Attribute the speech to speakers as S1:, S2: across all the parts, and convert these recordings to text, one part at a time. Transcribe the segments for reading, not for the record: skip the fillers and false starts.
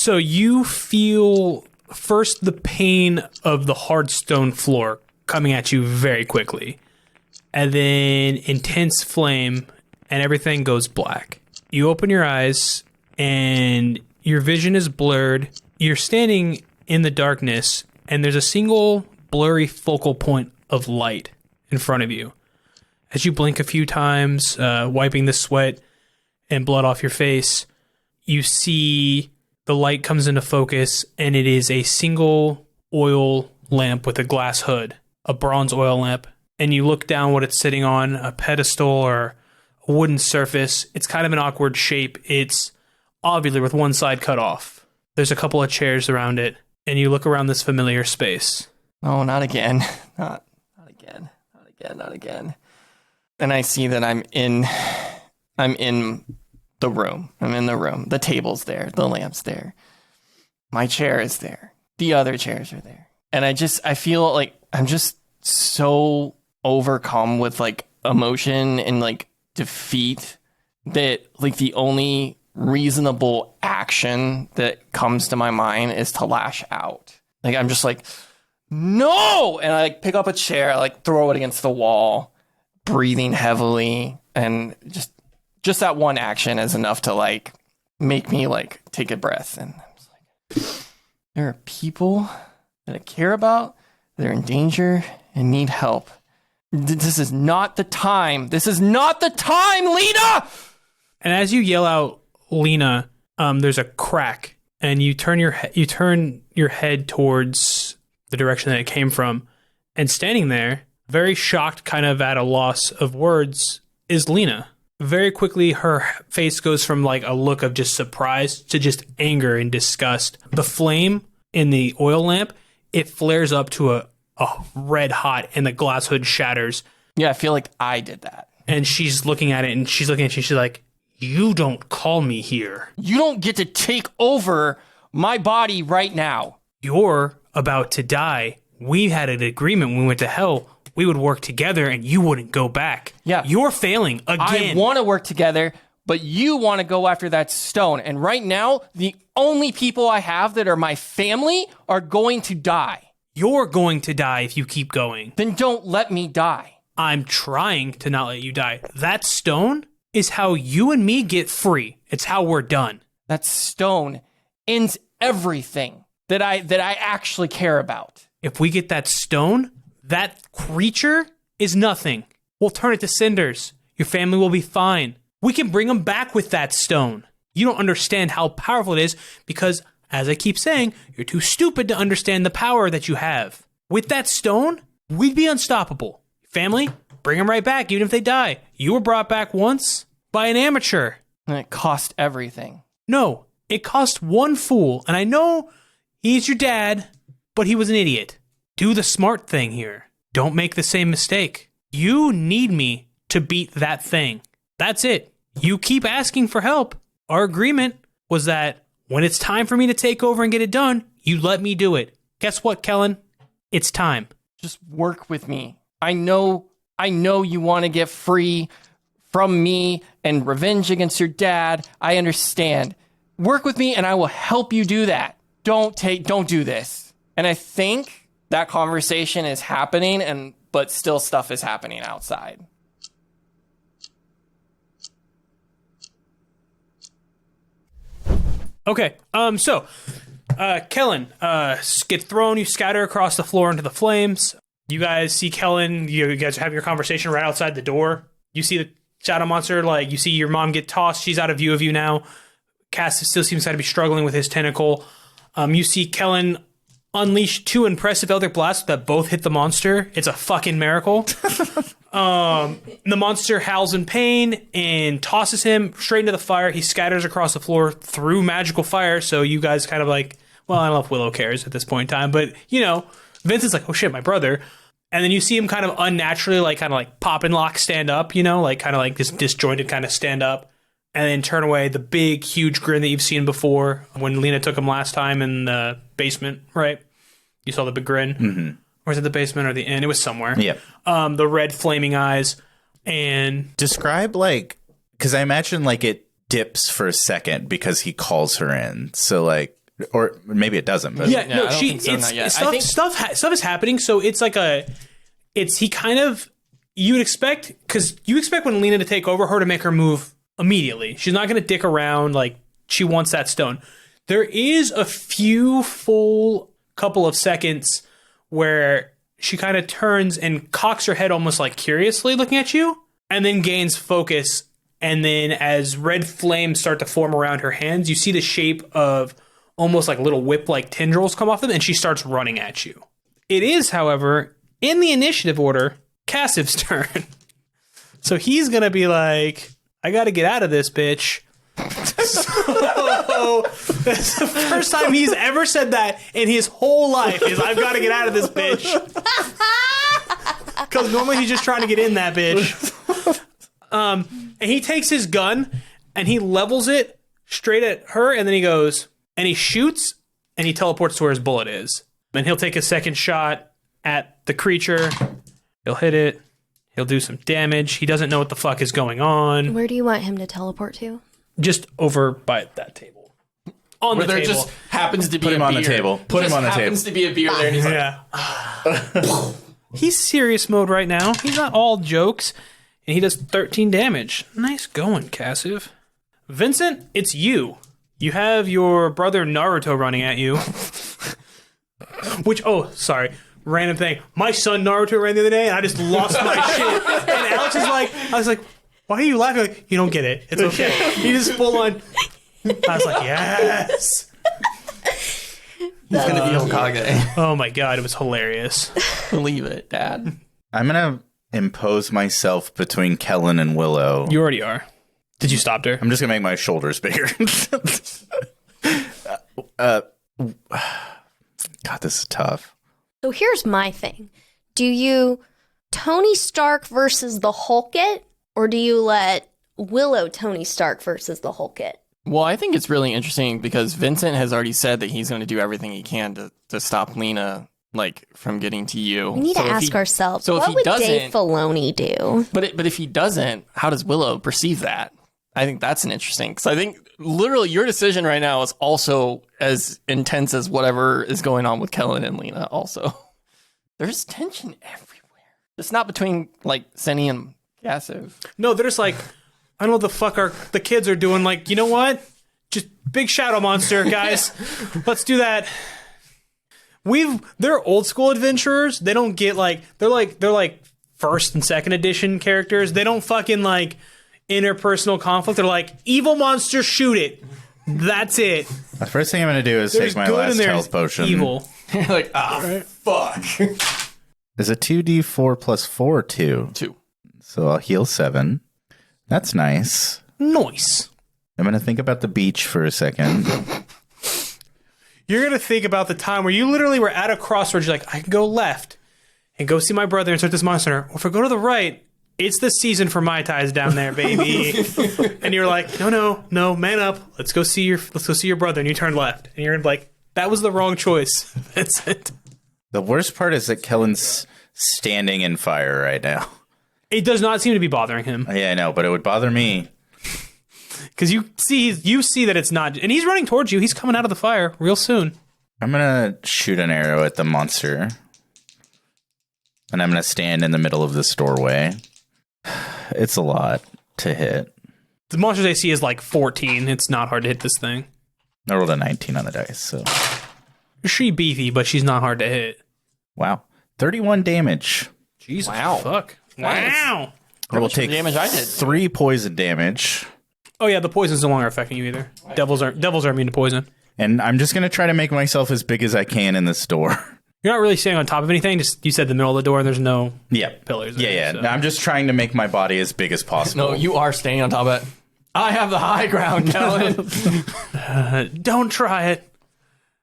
S1: So you feel first the pain of the hard stone floor coming at you very quickly, and then intense flame, and everything goes black. You open your eyes, and your vision is blurred. You're standing in the darkness, and there's a single blurry focal point of light in front of you. As you blink a few times, wiping the sweat and blood off your face, you see the light comes into focus, and it is a single oil lamp with a glass hood, a bronze oil lamp. And you look down what it's sitting on, a pedestal or a wooden surface. It's kind of an awkward shape. It's ovular with one side cut off. There's a couple of chairs around it, and you look around this familiar space.
S2: Oh, not again. Not again. Not again. Not again. And I see that I'm in the room. I'm in the room. The table's there. The lamp's there. My chair is there. The other chairs are there. And I feel like I'm just so overcome with like emotion and like defeat that like the only reasonable action that comes to my mind is to lash out. Like I'm just like, no! And I like pick up a chair, I like throw it against the wall, breathing heavily, and just that one action is enough to like make me like take a breath. And I was like, there are people that I care about that are in danger and need help. This is not the time. This is not the time, Lena!
S1: And as you yell out, Lena, there's a crack, and you turn your head towards the direction that it came from, and standing there, very shocked, kind of at a loss of words, is Lena. Very quickly, her face goes from like a look of just surprise to just anger and disgust. The flame in the oil lamp, it flares up to a red hot, and the glass hood shatters.
S2: Yeah, I feel like I did that.
S1: And she's looking at it, and she's looking at you, she's like, you don't call me here.
S2: You don't get to take over my body right now.
S1: You're about to die. We had an agreement when we went to hell. We would work together, and you wouldn't go back.
S2: Yeah.
S1: You're failing again.
S2: I want to work together, but you want to go after that stone. And right now, the only people I have that are my family are going to die.
S1: You're going to die if you keep going.
S2: Then don't let me die.
S1: I'm trying to not let you die. That stone is how you and me get free. It's how we're done.
S2: That stone ends everything that I actually care about.
S1: If we get that stone, that creature is nothing. We'll turn it to cinders. Your family will be fine. We can bring them back with that stone. You don't understand how powerful it is because, as I keep saying, you're too stupid to understand the power that you have. With that stone, we'd be unstoppable. Family, bring them right back, even if they die. You were brought back once by an amateur.
S2: And it cost everything.
S1: No, it cost one fool. And I know he's your dad, but he was an idiot. Do the smart thing here. Don't make the same mistake. You need me to beat that thing. That's it. You keep asking for help. Our agreement was that when it's time for me to take over and get it done, you let me do it. Guess what, Kellen? It's time.
S2: Just work with me. I know you want to get free from me and revenge against your dad. I understand. Work with me and I will help you do that. Don't do this. And I think that conversation is happening, but still stuff is happening outside.
S1: Okay, so Kellen, get thrown, you scatter across the floor into the flames. You guys see Kellen, you guys have your conversation right outside the door. You see the shadow monster, like, you see your mom get tossed, she's out of view of you now. Cass still seems to be struggling with his tentacle. You see Kellen unleash two impressive Eldritch Blasts that both hit the monster. It's a fucking miracle. The monster howls in pain and tosses him straight into the fire. He scatters across the floor through magical fire, so you guys kind of like, well, I don't know if Willow cares at this point in time, but, you know, Vincent's like, oh shit, my brother. And then you see him kind of unnaturally, like, kind of like pop and lock, stand up, you know, like kind of like this disjointed kind of stand up, and then turn away, the big, huge grin that you've seen before when Lena took him last time in the basement, right? You saw the big grin? Mm-hmm. Or was it the basement or the inn? It was somewhere.
S3: Yeah.
S1: The red flaming eyes. And
S3: describe, like, because I imagine, like, it dips for a second because he calls her in. So, like, Or maybe it doesn't. But
S1: Yeah,
S2: I
S1: no,
S2: don't
S1: she.
S2: think so,
S1: It's
S2: not yet.
S1: stuff is happening. So it's like he kind of. You would expect, because you expect when Lena to take over, her to make her move immediately. She's not going to dick around. Like, she wants that stone. There is a few full couple of seconds where she kind of turns and cocks her head almost like curiously looking at you, and then gains focus. And then as red flames start to form around her hands, you see the shape of almost like little whip-like tendrils come off them, and she starts running at you. It is, however, in the initiative order, Cassiv's turn. So he's going to be like, I got to get out of this, bitch. So that's the first time he's ever said that in his whole life is, I've got to get out of this, bitch. Because normally he's just trying to get in that bitch. And he takes his gun and he levels it straight at her, and then he goes, and he shoots, and he teleports to where his bullet is. And he'll take a second shot at the creature. He'll hit it. He'll do some damage. He doesn't know what the fuck is going on.
S4: Where do you want him to teleport to?
S1: Just over by that table. On
S2: Where
S1: the
S2: there
S1: table.
S2: just happens to be
S3: Put
S2: a
S3: him on
S2: beer.
S3: the table. Put him on the
S2: happens
S3: table.
S2: to be a beer there, and he's like,
S1: Yeah. He's serious mode right now. He's not all jokes. And he does 13 damage. Nice going, Cassiv. Vincent, it's you. You have your brother Naruto running at you. Which, sorry. Random thing. My son Naruto ran the other day, and I just lost my shit. And Alex is like, I was like, why are you laughing? Like, you don't get it. It's okay. He just full on. I was like, yes.
S2: he's going to be Hokage.
S1: Oh my God, it was hilarious.
S2: Believe it, Dad.
S3: I'm going to impose myself between Kellen and Willow.
S1: You already are. Did you stop her?
S3: I'm just going to make my shoulders bigger. God, this is tough.
S4: So here's my thing. Do you Tony Stark versus the Hulk it? Or do you let Willow Tony Stark versus the Hulk it?
S2: Well, I think it's really interesting because Vincent has already said that he's going to do everything he can to stop Lena, like, from getting to you.
S4: We need to
S2: if
S4: ask ourselves,
S2: so if
S4: what
S2: he
S4: would
S2: doesn't-
S4: Dave Filoni do?
S2: But if he doesn't, how does Willow perceive that? I think that's an interesting, because I think literally your decision right now is also as intense as whatever is going on with Kellen and Lena also. There's tension everywhere. It's not between, like, Senny and Gassiv.
S1: No, they're just like, I don't know what the fuck the kids are doing. Like, you know what? Just big shadow monster, guys. Let's do that. They're old school adventurers. They don't get they're like first and second edition characters. They don't fucking like interpersonal conflict. They're like, evil monster, shoot it. That's it.
S3: The first thing I'm going to do is
S1: There's
S3: take my
S1: good
S3: last
S1: and there's
S3: health potion.
S1: evil.
S2: You're like, fuck.
S3: Is a 2d4 plus 4 2?
S2: 2.
S3: So I'll heal 7. That's nice.
S1: Nice.
S3: I'm going to think about the beach for a second.
S1: You're going to think about the time where you literally were at a crossroads. You're like, I can go left and go see my brother and start this monster. Or if I go to the right, it's the season for Mai Tais down there, baby. And you're like, no, man up. Let's go see your brother. And you turn left. And you're like, that was the wrong choice. That's it.
S3: The worst part is that Kellen's standing in fire right now.
S1: It does not seem to be bothering him.
S3: Yeah, I know, but it would bother me.
S1: Because you see that it's not. And he's running towards you. He's coming out of the fire real soon.
S3: I'm going to shoot an arrow at the monster. And I'm going to stand in the middle of this doorway. It's a lot to hit.
S1: The monster's AC is like 14. It's not hard to hit this thing.
S3: I rolled a 19 on the dice, so...
S1: She's beefy, but she's not hard to hit.
S3: Wow. 31 damage.
S1: Jesus.
S2: Wow.
S1: Fuck.
S2: Nice.
S1: Wow.
S3: I will
S2: much
S3: take
S2: damage I did?
S3: 3 poison damage.
S1: Oh yeah, the poison's no longer affecting you either. Devils are immune to poison.
S3: And I'm just going to try to make myself as big as I can in this door.
S1: You're not really standing on top of anything. Just you said the middle of the door, and there's no
S3: Yeah.
S1: pillars.
S3: Yeah.
S1: So.
S3: No, I'm just trying to make my body as big as possible.
S2: No, you are staying on top of it. I have the high ground, Kellen.
S1: Don't try it.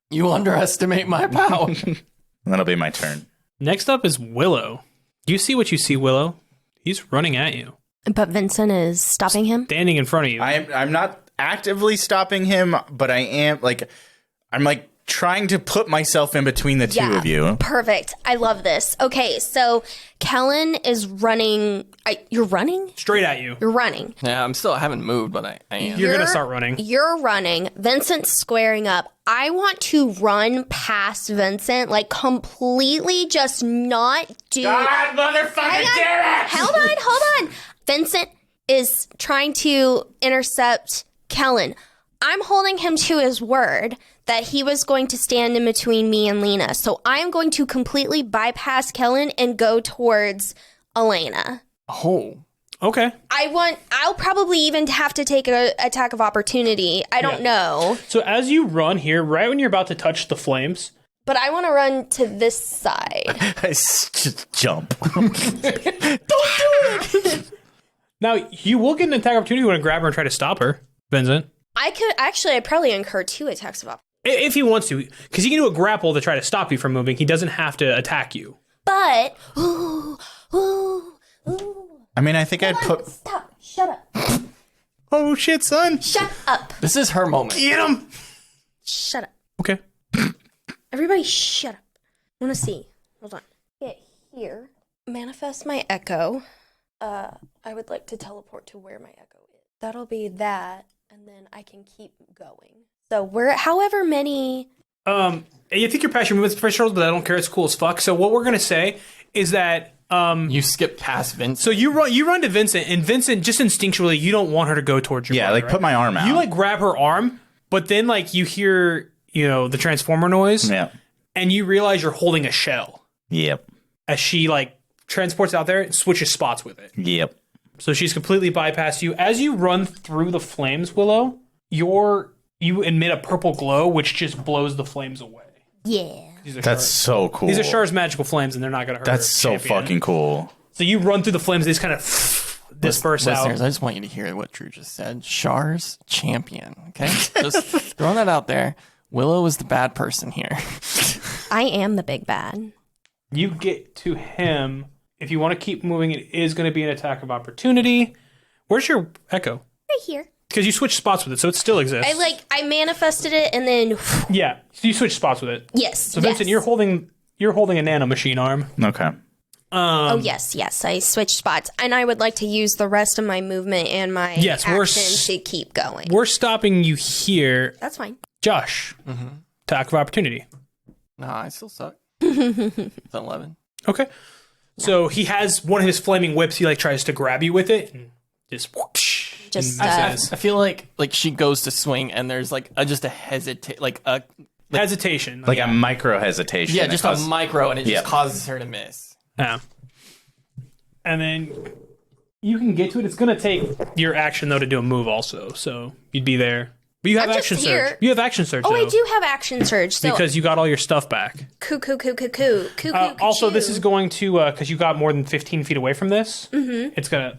S2: You underestimate my power.
S3: That'll be my turn.
S1: Next up is Willow. You see what you see, Willow. He's running at you,
S4: But Vincent is stopping him?
S1: standing in front of you.
S3: I'm not actively stopping him, but I am, like, I'm, like, trying to put myself in between the two of you.
S4: Perfect. I love this. Okay, so Kellen is running. You're running?
S1: Straight at you.
S4: You're running.
S2: Yeah, I haven't moved, but I am.
S1: You're going to start running.
S4: You're running. Vincent's squaring up. I want to run past Vincent, like completely just not do.
S3: God, motherfucking Derek!
S4: Hold on. Vincent is trying to intercept Kellen. I'm holding him to his word that he was going to stand in between me and Lena. So I am going to completely bypass Kellen and go towards Elena.
S2: Oh.
S1: Okay.
S4: I'll probably even have to take an attack of opportunity. I don't know.
S1: So as you run here, right when you're about to touch the flames.
S4: But I want to run to this side.
S3: Just jump.
S1: Don't do it! Now, you will get an attack opportunity when you grab her and try to stop her, Vincent.
S4: I'd probably incur 2 attacks of opportunity.
S1: If he wants to, because he can do a grapple to try to stop you from moving. He doesn't have to attack you.
S4: But,
S3: I mean, I think I'd put...
S4: Stop. Shut up.
S1: Oh, shit, son.
S4: Shut up.
S2: This is her moment.
S1: Get him.
S4: Shut up.
S1: Okay.
S4: Everybody shut up. I want to see. Hold on. Get here. Manifest my echo. I would like to teleport to where my echo is. That'll be that, and then I can keep going. So we're however many...
S1: I think you're past your movement threshold, but I don't care. It's cool as fuck. So what we're going to say is that...
S2: You skip past Vincent.
S1: So you run to Vincent, and Vincent, just instinctually, you don't want her to go towards your
S3: Yeah,
S1: body,
S3: like,
S1: right?
S3: put my arm out.
S1: You, like, grab her arm, but then, like, you hear, the transformer noise,
S3: Yeah.
S1: and you realize you're holding a shell
S3: Yep.
S1: as she, like, transports out there and switches spots with it.
S3: Yep.
S1: So she's completely bypassed you. As you run through the flames, Willow, you emit a purple glow, which just blows the flames away.
S4: Yeah.
S3: That's so cool.
S1: These are Char's magical flames, and they're not going to hurt
S3: That's
S1: her
S3: so
S1: champion.
S3: fucking cool.
S1: So you run through the flames, they just kind of disperse
S2: Listeners,
S1: out.
S2: I just want you to hear what Drew just said. Char's champion. Okay? Just throwing that out there. Willow is the bad person here.
S4: I am the big bad.
S1: You get to him. If you want to keep moving, it is going to be an attack of opportunity. Where's your echo?
S4: Right here.
S1: Because you switched spots with it, so it still exists.
S4: I manifested it and then...
S1: Yeah, so you switched spots with it.
S4: Yes.
S1: So Vincent, you're holding a nano machine arm.
S3: Okay.
S4: yes. I switched spots. And I would like to use the rest of my movement and my action to keep going.
S1: We're stopping you here.
S4: That's fine.
S1: Josh, attack of opportunity.
S2: Nah, I still suck. It's 11.
S1: Okay. So he has one of his flaming whips. He like tries to grab you with it and just whoosh,
S4: Just,
S1: and
S2: I
S1: misses.
S2: feel like she goes to swing and there's like just a
S1: hesitation.
S3: Like a micro hesitation.
S2: yeah,
S3: that
S2: just
S3: causes-
S2: a micro and it
S3: Yeah.
S2: just causes her to miss.
S1: Yeah. And then you can get to it. It's going to take your action, though, to do a move also. So you'd be there. But you have
S4: I'm
S1: action
S4: just
S1: surge.
S4: here.
S1: You have action surge,
S4: Oh,
S1: though.
S4: I do have action surge. So
S1: Because you got all your stuff back.
S4: Cuckoo.
S1: Also, this is going to, because you got more than 15 feet away from this, it's going to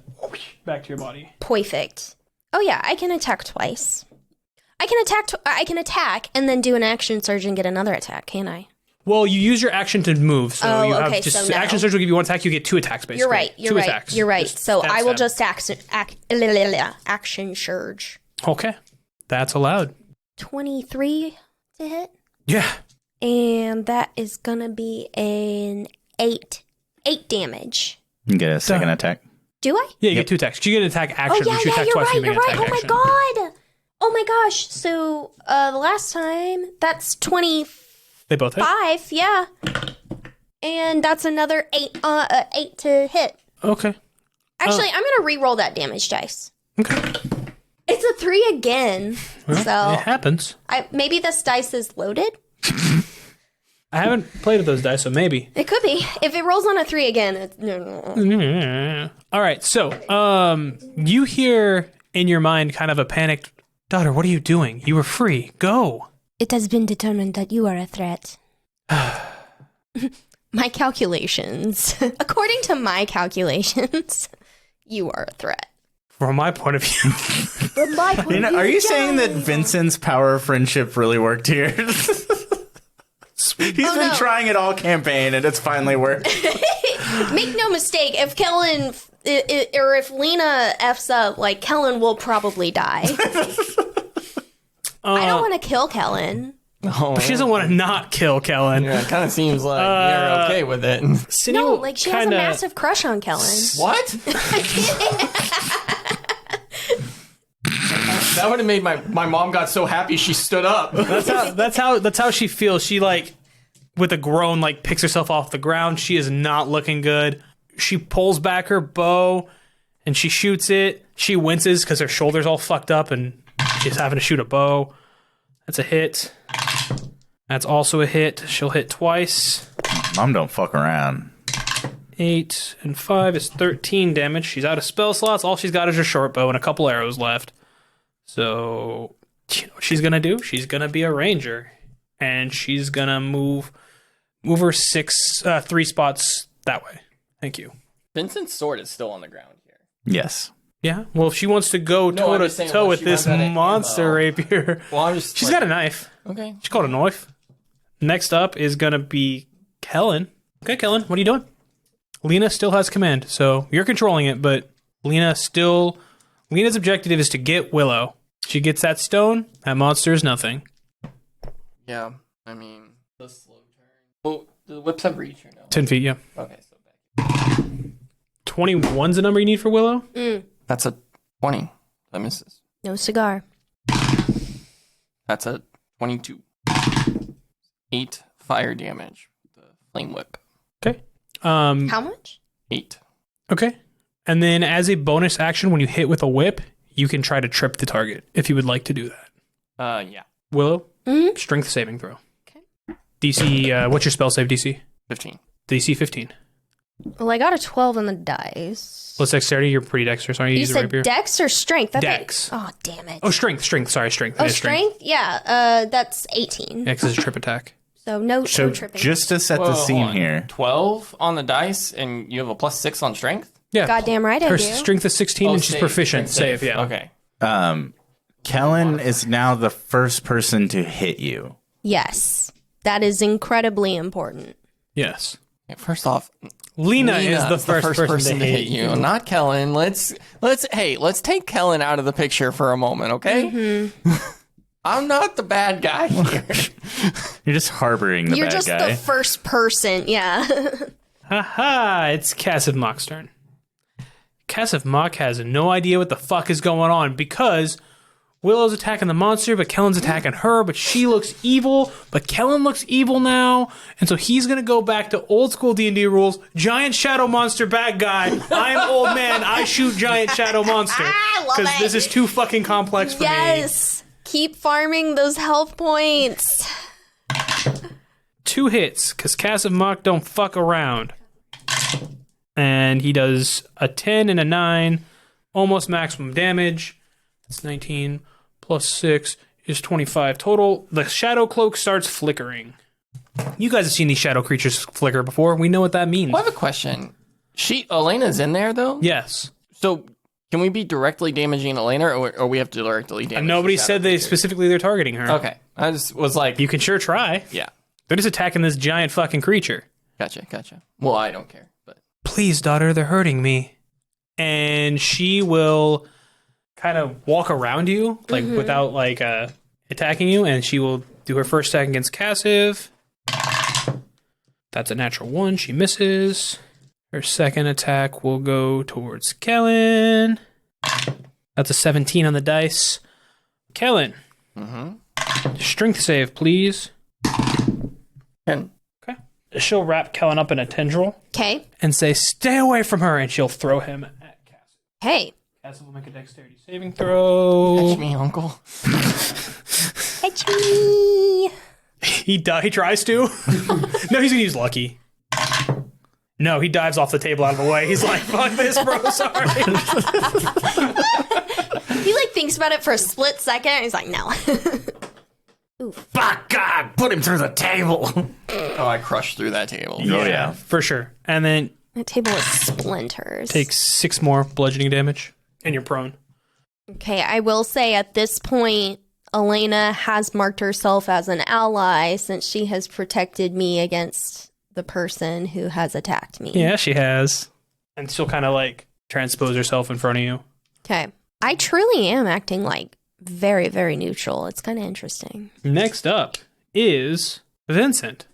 S1: back to your body.
S4: perfect. Oh yeah, I can attack twice. I can attack and then do an action surge and get another attack, can't I?
S1: Well, you use your action to move, so
S4: Oh,
S1: you have
S4: okay,
S1: just
S4: so no.
S1: action surge will give you one attack. You get 2 attacks, basically.
S4: You're right.
S1: Two attacks.
S4: You're right.
S1: Just
S4: So
S1: stab,
S4: I will
S1: stab.
S4: just action surge.
S1: Okay, that's allowed.
S4: 23 to hit,
S1: Yeah.
S4: and that is gonna be an 8 damage.
S3: You can get a second attack.
S4: Do I?
S1: Yeah, you get 2 attacks. You get an attack action.
S4: Oh yeah,
S1: which you attack
S4: you're
S1: twice,
S4: right.
S1: you make
S4: You're
S1: an
S4: right.
S1: attack
S4: Oh my
S1: action.
S4: god. Oh my gosh. So the last time that's 25.
S1: They both hit.
S4: Yeah, and that's another 8 to hit.
S1: Okay.
S4: Actually, I'm gonna re-roll that damage dice.
S1: Okay.
S4: It's a 3 again.
S1: It
S4: So
S1: happens.
S4: maybe this dice is loaded.
S1: I haven't played with those dice, so maybe.
S4: It could be. If it rolls on a 3 again, it's...
S1: All right, so you hear in your mind kind of a panicked, daughter, what are you doing? You were free. Go.
S4: It has been determined that you are a threat. My calculations. According to my calculations, you are a threat.
S1: From my point of view.
S4: From my point
S3: You know,
S4: of view,
S3: are you saying that
S4: guys.
S3: Vincent's power of friendship really worked here? He's been
S4: no.
S3: trying it all campaign and it's finally worked.
S4: Make no mistake, if Kellen or if Lena F's up, like, Kellen will probably die. I don't want to kill Kellen.
S2: Oh,
S1: But she doesn't want to not kill Kellen.
S2: Yeah, it kind of seems like you're okay with it.
S1: Cindy
S4: No,
S1: will
S4: like she has a
S1: kinda-
S4: massive crush on Kellen.
S2: What? That would have made my mom got so happy she stood up.
S1: That's how she feels. She like with a groan like picks herself off the ground. She is not looking good. She pulls back her bow and she shoots it. She winces because her shoulder's all fucked up and she's having to shoot a bow. That's a hit. That's also a hit. She'll hit twice.
S3: Mom don't fuck around.
S1: 8 and 5 is 13 damage. She's out of spell slots. All she's got is her short bow and a couple arrows left. So, you know what she's gonna do? She's gonna be a ranger, and she's gonna move her 3 spots that way. Thank you.
S2: Vincent's sword is still on the ground here.
S3: Yes.
S1: Yeah. Well, if she wants to go
S2: I'm
S1: toe
S2: just
S1: to
S2: saying,
S1: toe
S2: well,
S1: with
S2: she
S1: this
S2: runs out of
S1: monster
S2: ammo.
S1: rapier,
S2: Well, I'm just.
S1: she's got a knife.
S2: Okay.
S1: She's called a knife. Next up is gonna be Kellen. Okay, Kellen, what are you doing? Lena still has command, so you're controlling it, but Lena's objective is to get Willow. She gets that stone, that monster is nothing.
S2: Yeah. I mean, the slow turn. Oh, the whips have reach or no?
S1: 10 feet, yeah.
S2: Okay, so back.
S1: 21's the number you need for Willow?
S2: That's a 20. That misses.
S4: No cigar.
S2: That's a 22. 8 fire damage. The flame whip.
S1: Okay.
S4: How much?
S2: 8.
S1: Okay. And then as a bonus action, when you hit with a whip, you can try to trip the target if you would like to do that.
S2: Yeah.
S1: Willow, strength saving throw.
S4: Okay.
S1: DC, what's your spell save DC?
S2: 15.
S1: DC 15.
S4: Well, I got a 12 on the dice.
S1: What's dexterity? You're pretty dexterous, aren't you?
S4: You
S1: Use a
S4: said
S1: rapier.
S4: dex or strength? That's
S1: Dex.
S4: Oh, damn it.
S1: Oh, strength. Sorry, strength.
S4: Oh,
S1: Yeah,
S4: strength? Yeah, that's 18.
S1: Yeah, 'cause it's a trip attack.
S4: So no
S3: So
S4: tripping.
S3: just to set the scene here,
S2: 12 on the dice, and you have a +6 on strength?
S1: Yeah.
S4: Goddamn right I
S1: Her
S4: do.
S1: strength is 16 and she's
S2: save,
S1: proficient.
S2: strength
S1: Save, yeah.
S2: Okay.
S3: Kellen is now the first person to hit you.
S4: Yes. That is incredibly important.
S1: Yes.
S2: Okay, first off,
S1: Lena is
S2: Lena
S1: the first person to hit you.
S2: not Kellen. Let's take Kellen out of the picture for a moment, okay? I'm not the bad guy here.
S3: You're just harboring the
S4: You're
S3: bad
S4: just
S3: guy.
S4: the first person, yeah.
S1: Haha, it's Cassive Mock's turn. Cassive Mock has no idea what the fuck is going on because Willow's attacking the monster, but Kellen's attacking her, but she looks evil, but Kellen looks evil now, and so he's gonna go back to old school D&D rules, giant shadow monster bad guy, I'm old man, I shoot giant shadow monster.
S4: I love
S1: Because
S4: it.
S1: this is too fucking complex for me.
S4: Yes. Keep farming those health points.
S1: 2 hits, because Cassive Mock don't fuck around. And he does a 10 and a 9, almost maximum damage. That's 19 plus 6 is 25 total. The shadow cloak starts flickering. You guys have seen these shadow creatures flicker before. We know what that means.
S2: I have a question. Elena's in there, though?
S1: Yes.
S2: So, can we be directly damaging Elena, or we have to directly damage
S1: Nobody
S2: the shadow
S1: said
S2: creatures?
S1: they're targeting her.
S2: Okay. I just was like,
S1: You can sure try.
S2: yeah.
S1: They're just attacking this giant fucking creature.
S2: Gotcha. Well, I don't care, but...
S1: Please, daughter, they're hurting me. And she will kind of walk around you, like without like attacking you, and she will do her first attack against Cassive. That's a natural 1. She misses. Her second attack will go towards Kellen. That's a 17 on the dice. Kellen. Strength save, please.
S2: 10.
S1: Okay. She'll wrap Kellen up in a tendril
S4: Okay.
S1: and say, "Stay away from her," and she'll throw him at Cassive.
S4: Hey.
S1: Cassive will make a dexterity saving throw.
S2: Catch me, uncle.
S4: Catch me.
S1: He tries to. No, he's gonna use lucky. No, he dives off the table out of the way. He's like, "Fuck this, bro. Sorry."
S4: He like thinks about it for a split second and he's like, no.
S3: Fuck God! Put him through the table.
S2: Oh, I crushed through that table.
S3: Oh yeah.
S1: For sure. And then
S4: The table is splinters.
S1: take 6 more bludgeoning damage, and you're prone.
S4: Okay, I will say at this point, Elena has marked herself as an ally since she has protected me against the person who has attacked me.
S1: Yeah, she has. And she'll kind of like transpose herself in front of you.
S4: Okay. I truly am acting like very, very neutral. It's kind of interesting.
S1: Next up is Vincent.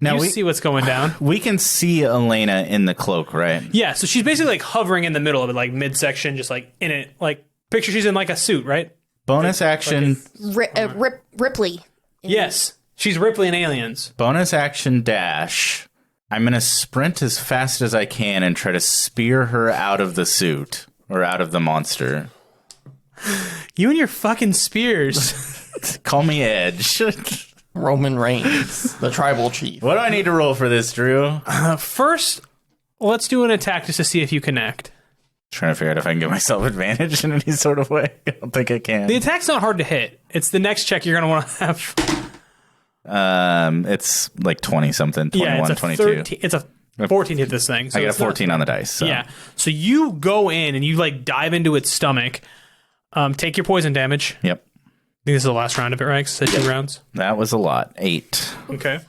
S3: Now
S1: you
S3: we
S1: see what's going down.
S3: we can see Elena in the cloak, right?
S1: Yeah, so she's basically like hovering in the middle of it, like midsection, just like in it. Like picture she's in like a suit, right?
S3: Bonus action.
S4: Ripley.
S1: Yes, she's Ripley in Aliens.
S3: Bonus action dash. I'm going to sprint as fast as I can and try to spear her out of the suit or out of the monster.
S1: You and your fucking spears.
S3: Call me Edge.
S2: Roman Reigns, the tribal chief.
S3: What do I need to roll for this, Drew?
S1: First, let's do an attack just to see if you connect.
S3: Trying to figure out if I can give myself advantage in any sort of way. I don't think I can.
S1: The attack's not hard to hit. It's the next check you're going to want to have.
S3: It's like 20 something, 21,
S1: it's a
S3: 22.
S1: 13, it's a 14 to hit this thing. So
S3: I got a
S1: it's not-
S3: 14 on the dice. So.
S1: Yeah. So you go in and you like dive into its stomach. Take your poison damage.
S3: Yep.
S1: I think this is the last round of it, right? 'Cause it's 2 rounds.
S3: That was a lot. 8.
S1: Okay.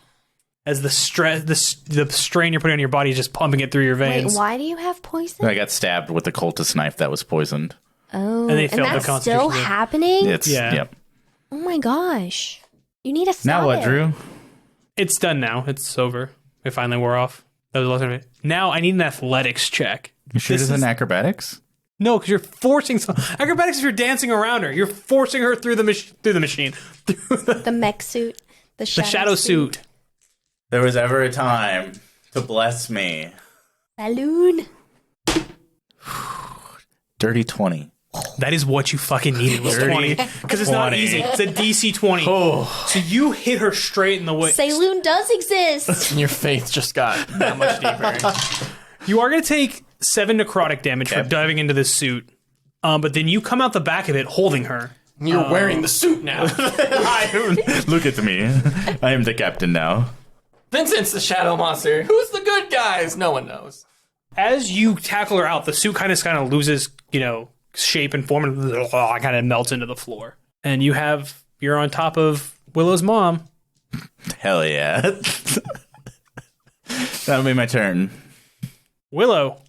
S1: As the stress, the strain you're putting on your body is just pumping it through your
S4: Wait,
S1: veins.
S4: why do you have poison?
S3: I got stabbed with the cultist knife that was poisoned.
S4: Oh,
S1: And they failed the
S4: that's
S1: Constitution
S4: still
S1: save.
S4: happening?
S3: It's,
S1: Yeah.
S3: Yep.
S4: Oh my gosh. You need to stop
S3: Now what,
S4: it.
S3: Drew?
S1: It's done now. It's over. It finally wore off. That was the last of it. Now I need an athletics check.
S3: You sure
S1: This
S3: this
S1: is-
S3: isn't acrobatics?
S1: No, because you're forcing some acrobatics. If you're dancing around her, you're forcing her through the machine, through
S4: The mech suit. The
S1: shadow suit.
S3: There was ever a time to bless me.
S4: Balloon.
S3: Dirty 20.
S1: That is what you fucking needed was 20. Because it's not
S3: 20.
S1: easy. It's a DC 20. So you hit her straight in the way.
S4: Saloon does exist.
S2: And your faith just got that much deeper.
S1: You are going to take 7 necrotic damage for diving into this suit. But then you come out the back of it holding her.
S2: You're wearing the suit now.
S3: Look at me. I am the captain now.
S2: Vincent's the shadow monster. Who's the good guys? No one knows.
S1: As you tackle her out, the suit kind of loses, shape and form and kind of melts into the floor. And you're on top of Willow's mom.
S3: Hell yeah. That'll be my turn.
S1: Willow.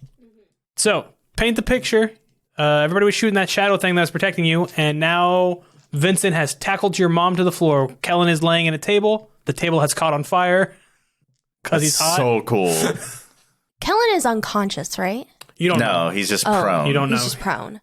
S1: So, paint the picture. Everybody was shooting that shadow thing that was protecting you, and now Vincent has tackled your mom to the floor. Kellen is laying at a table. The table has caught on fire because he's hot.
S3: So cool.
S4: Kellen is unconscious, right?
S1: You don't know.
S3: No, he's just prone.
S1: You don't know.
S4: He's just prone.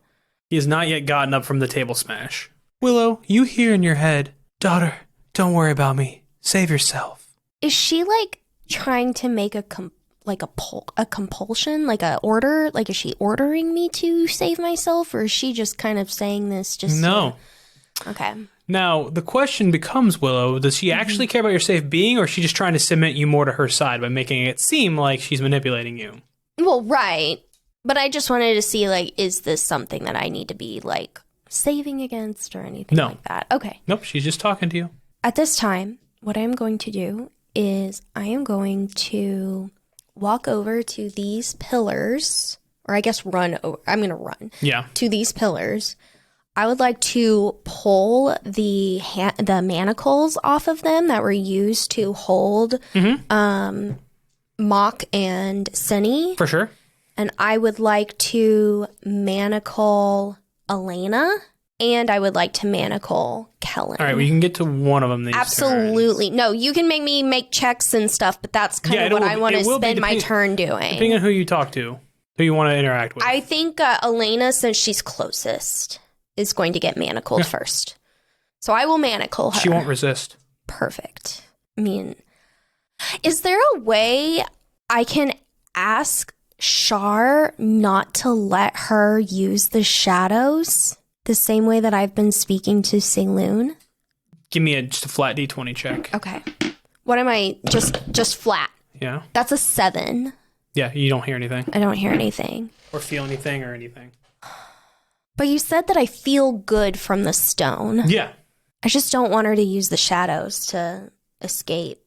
S1: He has not yet gotten up from the table smash. Willow, you hear in your head, daughter, don't worry about me. Save yourself.
S4: Is she like trying to make a compulsion, like a order? Like, is she ordering me to save myself, or is she just kind of saying this just
S1: No.
S4: Okay.
S1: Now, the question becomes, Willow, does she actually care about your safe being, or is she just trying to submit you more to her side by making it seem like she's manipulating you?
S4: Well, right. But I just wanted to see, like, is this something that I need to be, like, saving against or anything
S1: No.
S4: like that? Okay.
S1: Nope, she's just talking to you.
S4: At this time, what I'm going to do is I am going to walk over to these pillars, or I guess run over. I'm going to run
S1: Yeah.
S4: to these pillars. I would like to pull the manacles off of them that were used to hold Mock and Sunny.
S1: For sure.
S4: And I would like to manacle Elena, and I would like to manacle Kellen.
S1: All right, we can get to one of them these
S4: Absolutely. No, you can make me make checks and stuff, but that's kind
S1: Yeah,
S4: of what I want to
S1: it will be
S4: spend my
S1: depending-
S4: turn
S1: Depending
S4: doing.
S1: on who you talk to, who you want to interact with.
S4: I think Elena, since she's closest, is going to get manacled first. So I will manacle her.
S1: She won't resist.
S4: Perfect. I mean, is there a way I can ask Shar not to let her use the shadows the same way that I've been speaking to Saloon?
S1: Give me just a flat D20 check.
S4: Okay. What am I? Just flat.
S1: Yeah.
S4: That's a 7.
S1: Yeah, you don't hear anything.
S4: I don't hear anything.
S1: Or feel anything or anything.
S4: But you said that I feel good from the stone.
S1: Yeah.
S4: I just don't want her to use the shadows to escape.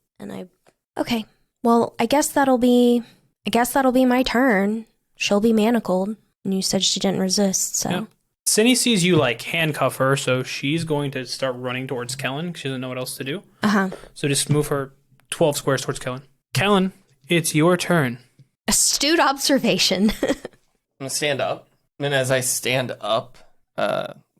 S4: Okay. Well, I guess that'll be my turn. She'll be manacled. And you said she didn't resist, so.
S1: Yeah. Cindy sees you like handcuff her, so she's going to start running towards Kellen. She doesn't know what else to do.
S4: Uh-huh.
S1: So just move her 12 squares towards Kellen. Kellen, it's your turn.
S4: Astute observation.
S2: I'm gonna stand up, and as I stand up,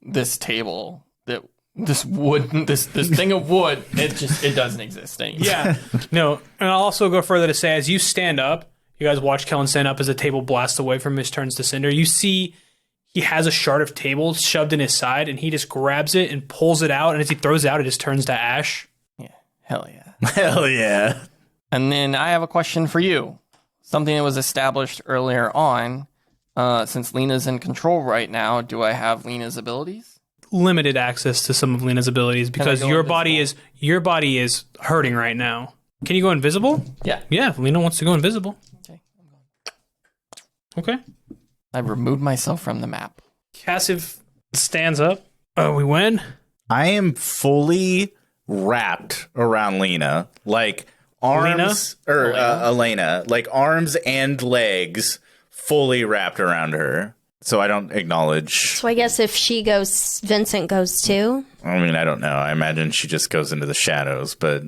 S2: this table that this wood, this thing of wood, it doesn't exist anymore.
S1: Yeah. No. And I'll also go further to say, as you stand up, you guys watch Kellen stand up as the table blasts away from his turns to cinder. You see he has a shard of table shoved in his side, and he just grabs it and pulls it out. And as he throws it out, it just turns to ash.
S2: Yeah. Hell yeah.
S3: Hell yeah.
S2: And then I have a question for you. Something that was established earlier on. Since Lena's in control right now, do I have Lena's abilities?
S1: Limited access to some of Lena's abilities because your body is hurting right now. Can you go invisible?
S2: Yeah.
S1: Yeah, if Lena wants to go invisible.
S2: Okay.
S1: Okay.
S2: I've removed myself from the map.
S1: Cassiv stands up. Oh, we win?
S3: I am fully wrapped around Lena, like arms Elena, like arms and legs fully wrapped around her. So I don't acknowledge.
S4: So I guess if she goes, Vincent goes too.
S3: I mean, I don't know. I imagine she just goes into the shadows, but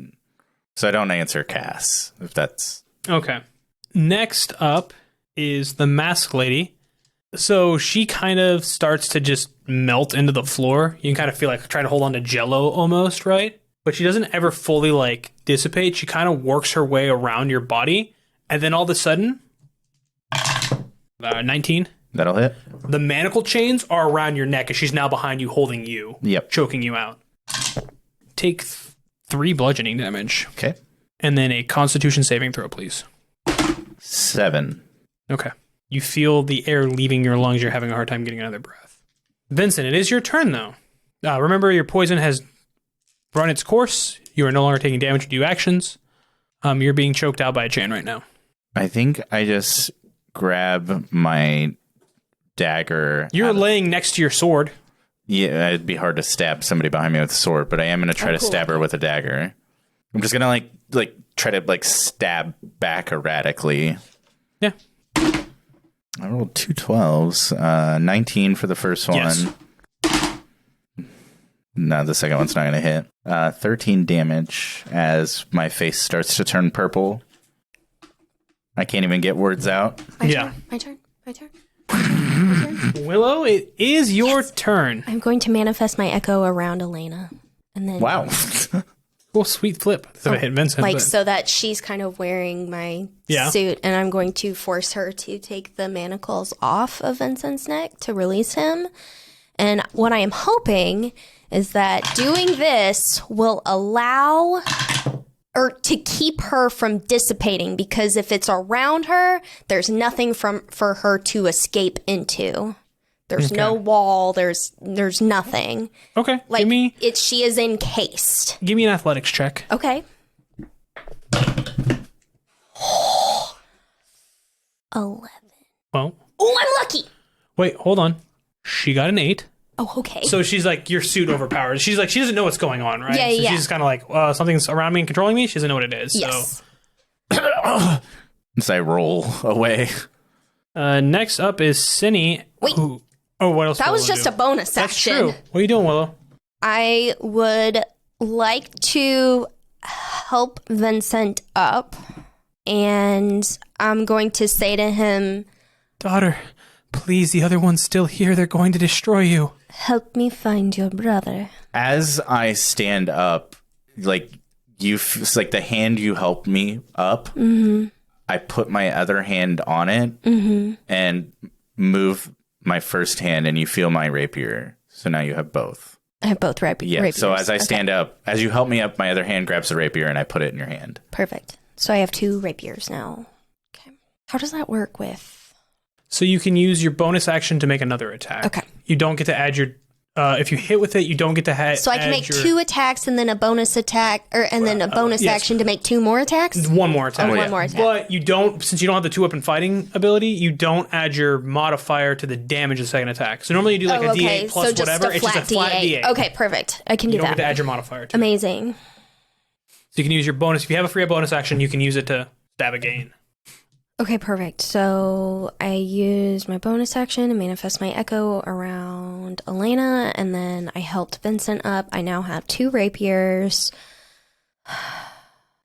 S3: so I don't answer Cass, if that's
S1: okay. Next up is the mask lady. So she kind of starts to just melt into the floor. You can kind of feel like trying to hold on to jello almost, right? But she doesn't ever fully like dissipate. She kind of works her way around your body. And then all of a sudden, 19.
S3: that'll hit.
S1: The manacle chains are around your neck, and she's now behind you, holding you, choking you out. Take 3 bludgeoning damage.
S3: Okay.
S1: And then a Constitution saving throw, please.
S3: 7.
S1: Okay. You feel the air leaving your lungs. You're having a hard time getting another breath. Vincent, it is your turn, though. Remember, your poison has run its course. You are no longer taking damage to do actions. You're being choked out by a chain right now.
S3: I think I just grab my dagger.
S1: You're laying next to your sword.
S3: Yeah, it'd be hard to stab somebody behind me with a sword, but I am going to try to stab her with a dagger. I'm just going to like try to like stab back erratically.
S1: Yeah.
S3: I rolled 2 12s. 19 for the first one.
S1: Yes.
S3: No, the second one's not going to hit. 13 damage as my face starts to turn purple. I can't even get words out.
S4: My turn.
S1: Willow, it is your turn.
S4: I'm going to manifest my echo around Elena. And then
S3: Wow.
S1: Cool, sweet flip. So I hit Vincent.
S4: so that she's kind of wearing my suit, and I'm going to force her to take the manacles off of Vincent's neck to release him. And what I am hoping is that doing this will allow or to keep her from dissipating, because if it's around her, there's nothing for her to escape into. There's no wall. There's nothing.
S1: Okay.
S4: Like she is encased.
S1: Give me an athletics check.
S4: Okay. 11.
S1: Well.
S4: Oh, I'm lucky.
S1: Wait, hold on. She got an 8.
S4: Oh, okay.
S1: So she's like, your suit overpowered. She's like, she doesn't know what's going on, right?
S4: Yeah,
S1: so she's kind of like, something's around me and controlling me. She doesn't know what it is.
S4: Yes.
S1: So.
S3: As I roll away.
S1: Next up is Cinny.
S4: Wait.
S1: What else?
S4: That was just a bonus action.
S1: That's true. What are you doing, Willow?
S4: I would like to help Vincent up, and I'm going to say to him,
S1: Daughter, please, the other one's still here. They're going to destroy you.
S4: Help me find your brother.
S3: As I stand up, like it's like the hand you helped me up, I put my other hand on it and move my first hand, and you feel my rapier. So now you have both.
S4: I have both rapiers.
S3: Yeah, so as I stand up, as you help me up, my other hand grabs the rapier and I put it in your hand.
S4: Perfect. So I have 2 rapiers now. Okay. How does that work with?
S1: So you can use your bonus action to make another attack.
S4: Okay.
S1: You don't get to add your... if you hit with it, you don't get to add...
S4: So I can make 2 attacks and then a bonus attack, and then a bonus action to make 2 more attacks?
S1: 1 more attack.
S4: One more attack.
S1: But you don't, since you don't have the 2-weapon fighting ability, you don't add your modifier to the damage of the second attack. So normally you do like a D8 plus
S4: so just
S1: whatever. It's just a flat D8.
S4: Okay, perfect. I can do
S1: you don't
S4: that.
S1: get to add your modifier to it.
S4: Amazing.
S1: So you can use your bonus. If you have a free bonus action, you can use it to stab again.
S4: Okay, perfect. So I use my bonus action to manifest my echo around Elena, and then I helped Vincent up. I now have 2 rapiers.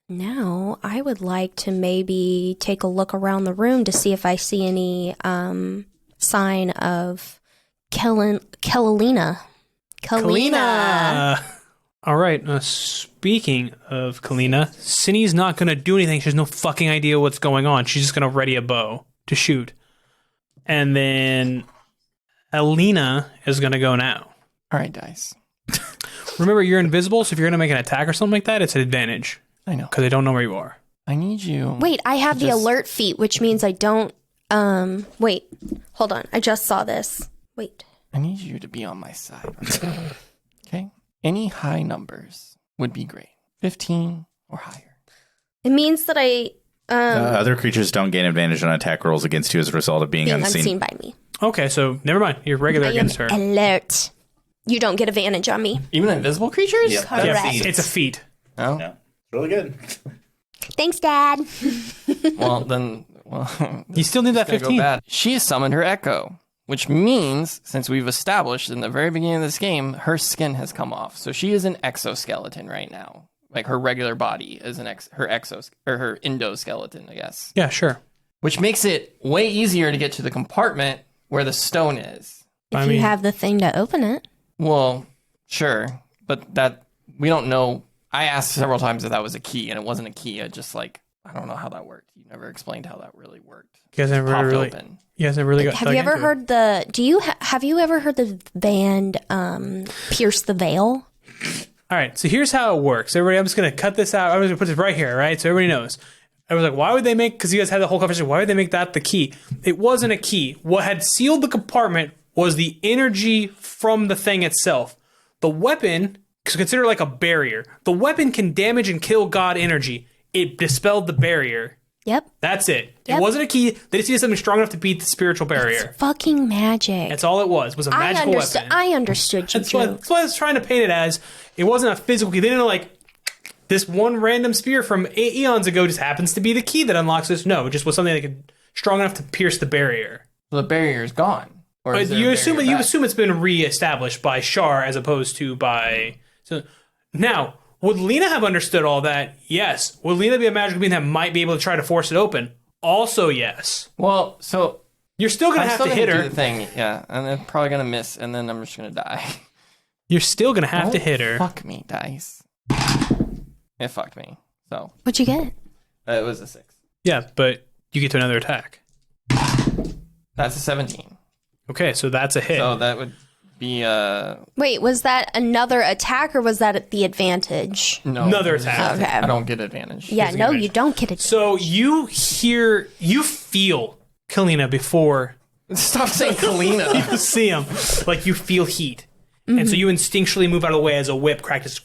S4: Now I would like to maybe take a look around the room to see if I see any sign of Kellelina Kalina.
S1: All right. Speaking of Kalina, Cindy's not going to do anything. She has no fucking idea what's going on. She's just going to ready a bow to shoot. And then Alina is going to go now.
S2: All right, dice.
S1: Remember, you're invisible, so if you're going to make an attack or something like that, it's an advantage.
S2: I know.
S1: Because they don't know where you are.
S2: I need you.
S4: Wait, I have the alert feat, which means I don't... wait. Hold on. I just saw this. Wait.
S2: I need you to be on my side. Okay? Any high numbers would be great. 15 or higher.
S4: It means that I...
S3: other creatures don't gain advantage on attack rolls against you as a result of being unseen.
S4: by me.
S1: Okay, so never mind. You're regular against her.
S4: Alert. You don't get advantage on me.
S2: Even invisible creatures?
S3: Yeah,
S4: Correct.
S1: Yeah, it's a feat.
S2: Oh.
S3: Yeah, really good.
S4: Thanks, Dad.
S2: Well, then... Well,
S1: You still need that
S2: gonna go
S1: 15.
S2: bad. She has summoned her echo, which means, since we've established in the very beginning of this game, her skin has come off. So she is an exoskeleton right now. Like her regular body is her endoskeleton, I guess.
S1: Yeah, sure.
S2: Which makes it way easier to get to the compartment where the stone is.
S4: If you have the thing to open it.
S2: Well, sure, but that we don't know. I asked several times if that was a key, and it wasn't a key. I just I don't know how that worked. You never explained how that really worked.
S1: You guys never
S2: Popped
S1: really...
S2: open.
S1: You guys never really got...
S4: Have you ever heard the... Have you ever heard the band Pierce the Veil?
S1: All right, so here's how it works. Everybody, I'm just going to cut this out. I'm just going to put this right here, right? So everybody knows. I was like, why would they make... Because you guys had the whole conversation. Why would they make that the key? It wasn't a key. What had sealed the compartment was the energy from the thing itself. The weapon, consider like a barrier. The weapon can damage and kill God energy. It dispelled the barrier.
S4: Yep.
S1: That's it.
S4: Yep.
S1: It wasn't a key. They just needed something strong enough to beat the spiritual barrier.
S4: It's fucking magic.
S1: That's all it was a magical weapon.
S4: I understood you,
S1: That's what I was trying to paint it as. It wasn't a physical key. They didn't like, this one random spear from eons ago just happens to be the key that unlocks this. No, it just was something that could strong enough to pierce the barrier.
S2: So the barrier is gone. Or is
S1: You assume it's been reestablished by Shar as opposed to by... So now, would Lena have understood all that? Yes. Would Lena be a magical being that might be able to try to force it open? Also, yes.
S2: Well, so
S1: You're still going to have to hit her.
S2: Do the thing, yeah, and I'm probably gonna miss, and then I'm just gonna die.
S1: You're still going to have to hit her.
S2: Fuck me, dice. It fucked me. So
S4: What'd you get?
S2: it was a 6.
S1: Yeah, but you get to another attack.
S2: That's a 17.
S1: Okay, so that's a hit.
S2: So that would be
S4: Wait, was that another attack or was that the advantage?
S2: no
S1: Another attack.
S4: Okay.
S2: I don't get advantage.
S4: Yeah, no, you don't get it.
S1: So you feel Kalina before
S2: Stop saying Kalina.
S1: you see him. Like you feel heat. And so you instinctually move out of the way as a whip crack just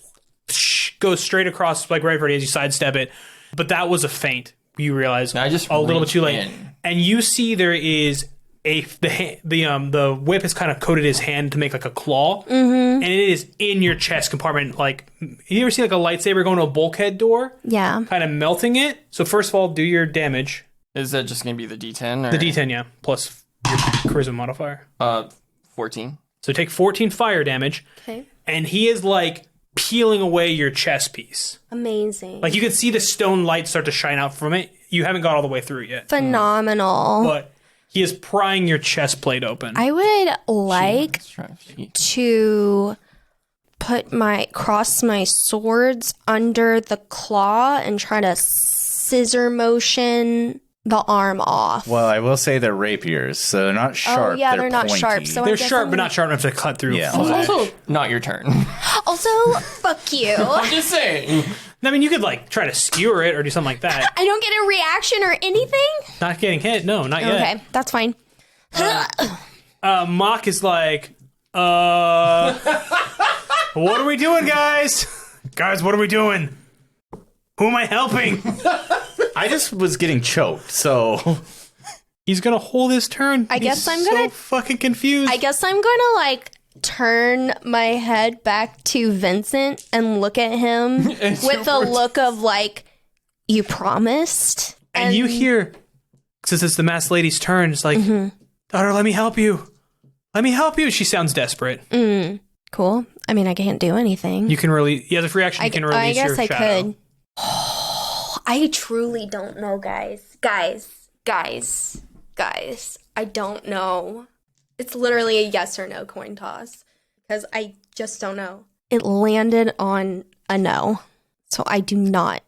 S1: goes straight across, like right for you as you sidestep it. But that was a feint. You realize
S2: I just
S1: a little bit too late.
S2: in.
S1: And you see there is the whip has kind of coated his hand to make like a claw, and it is in your chest compartment. Like, you ever see like a lightsaber going to a bulkhead door?
S4: Yeah.
S1: Kind of melting it. So first of all, do your damage.
S2: Is that just gonna be the D10 or
S1: The D10, yeah, plus your charisma modifier.
S2: 14?
S1: So take 14 fire damage,
S4: Okay.
S1: and he is like peeling away your chest piece.
S4: Amazing.
S1: Like you can see the stone light start to shine out from it. You haven't got all the way through yet,
S4: Phenomenal.
S1: but he is prying your chest plate open.
S4: I would like
S2: Let's try
S4: to cross my swords under the claw and try to scissor motion the arm off.
S3: Well, I will say they're rapiers, so they're not sharp.
S4: yeah, they're not
S3: pointy.
S4: sharp, so
S1: They're
S4: I guess
S1: sharp,
S4: I'm
S1: but not sharp enough to cut through.
S3: Yeah.
S1: flesh.
S2: Also, not your turn.
S4: Also, fuck you.
S2: I'm just saying.
S1: I mean, you could like try to skewer it or do something like that.
S4: I don't get a reaction or anything?
S1: Not getting hit. No, not yet.
S4: Okay, that's fine.
S1: Mock is like, what are we doing, guys? Guys, what are we doing? Who am I helping?
S3: I just was getting choked, so
S1: He's gonna hold his turn.
S4: I guess I'm gonna-
S1: so fucking confused.
S4: I guess I'm gonna like turn my head back to Vincent and look at him with a look of like, you promised?
S1: and you hear, since it's the masked lady's turn, it's like, daughter, let me help you. Let me help you. She sounds desperate.
S4: Cool. I mean, I can't do anything.
S1: You can release. Yeah, the free action. You can release
S4: I guess
S1: your
S4: I
S1: shadow.
S4: could. I truly don't know, guys. I don't know. It's literally a yes or no coin toss. Because I just don't know. It landed on a no. So I do not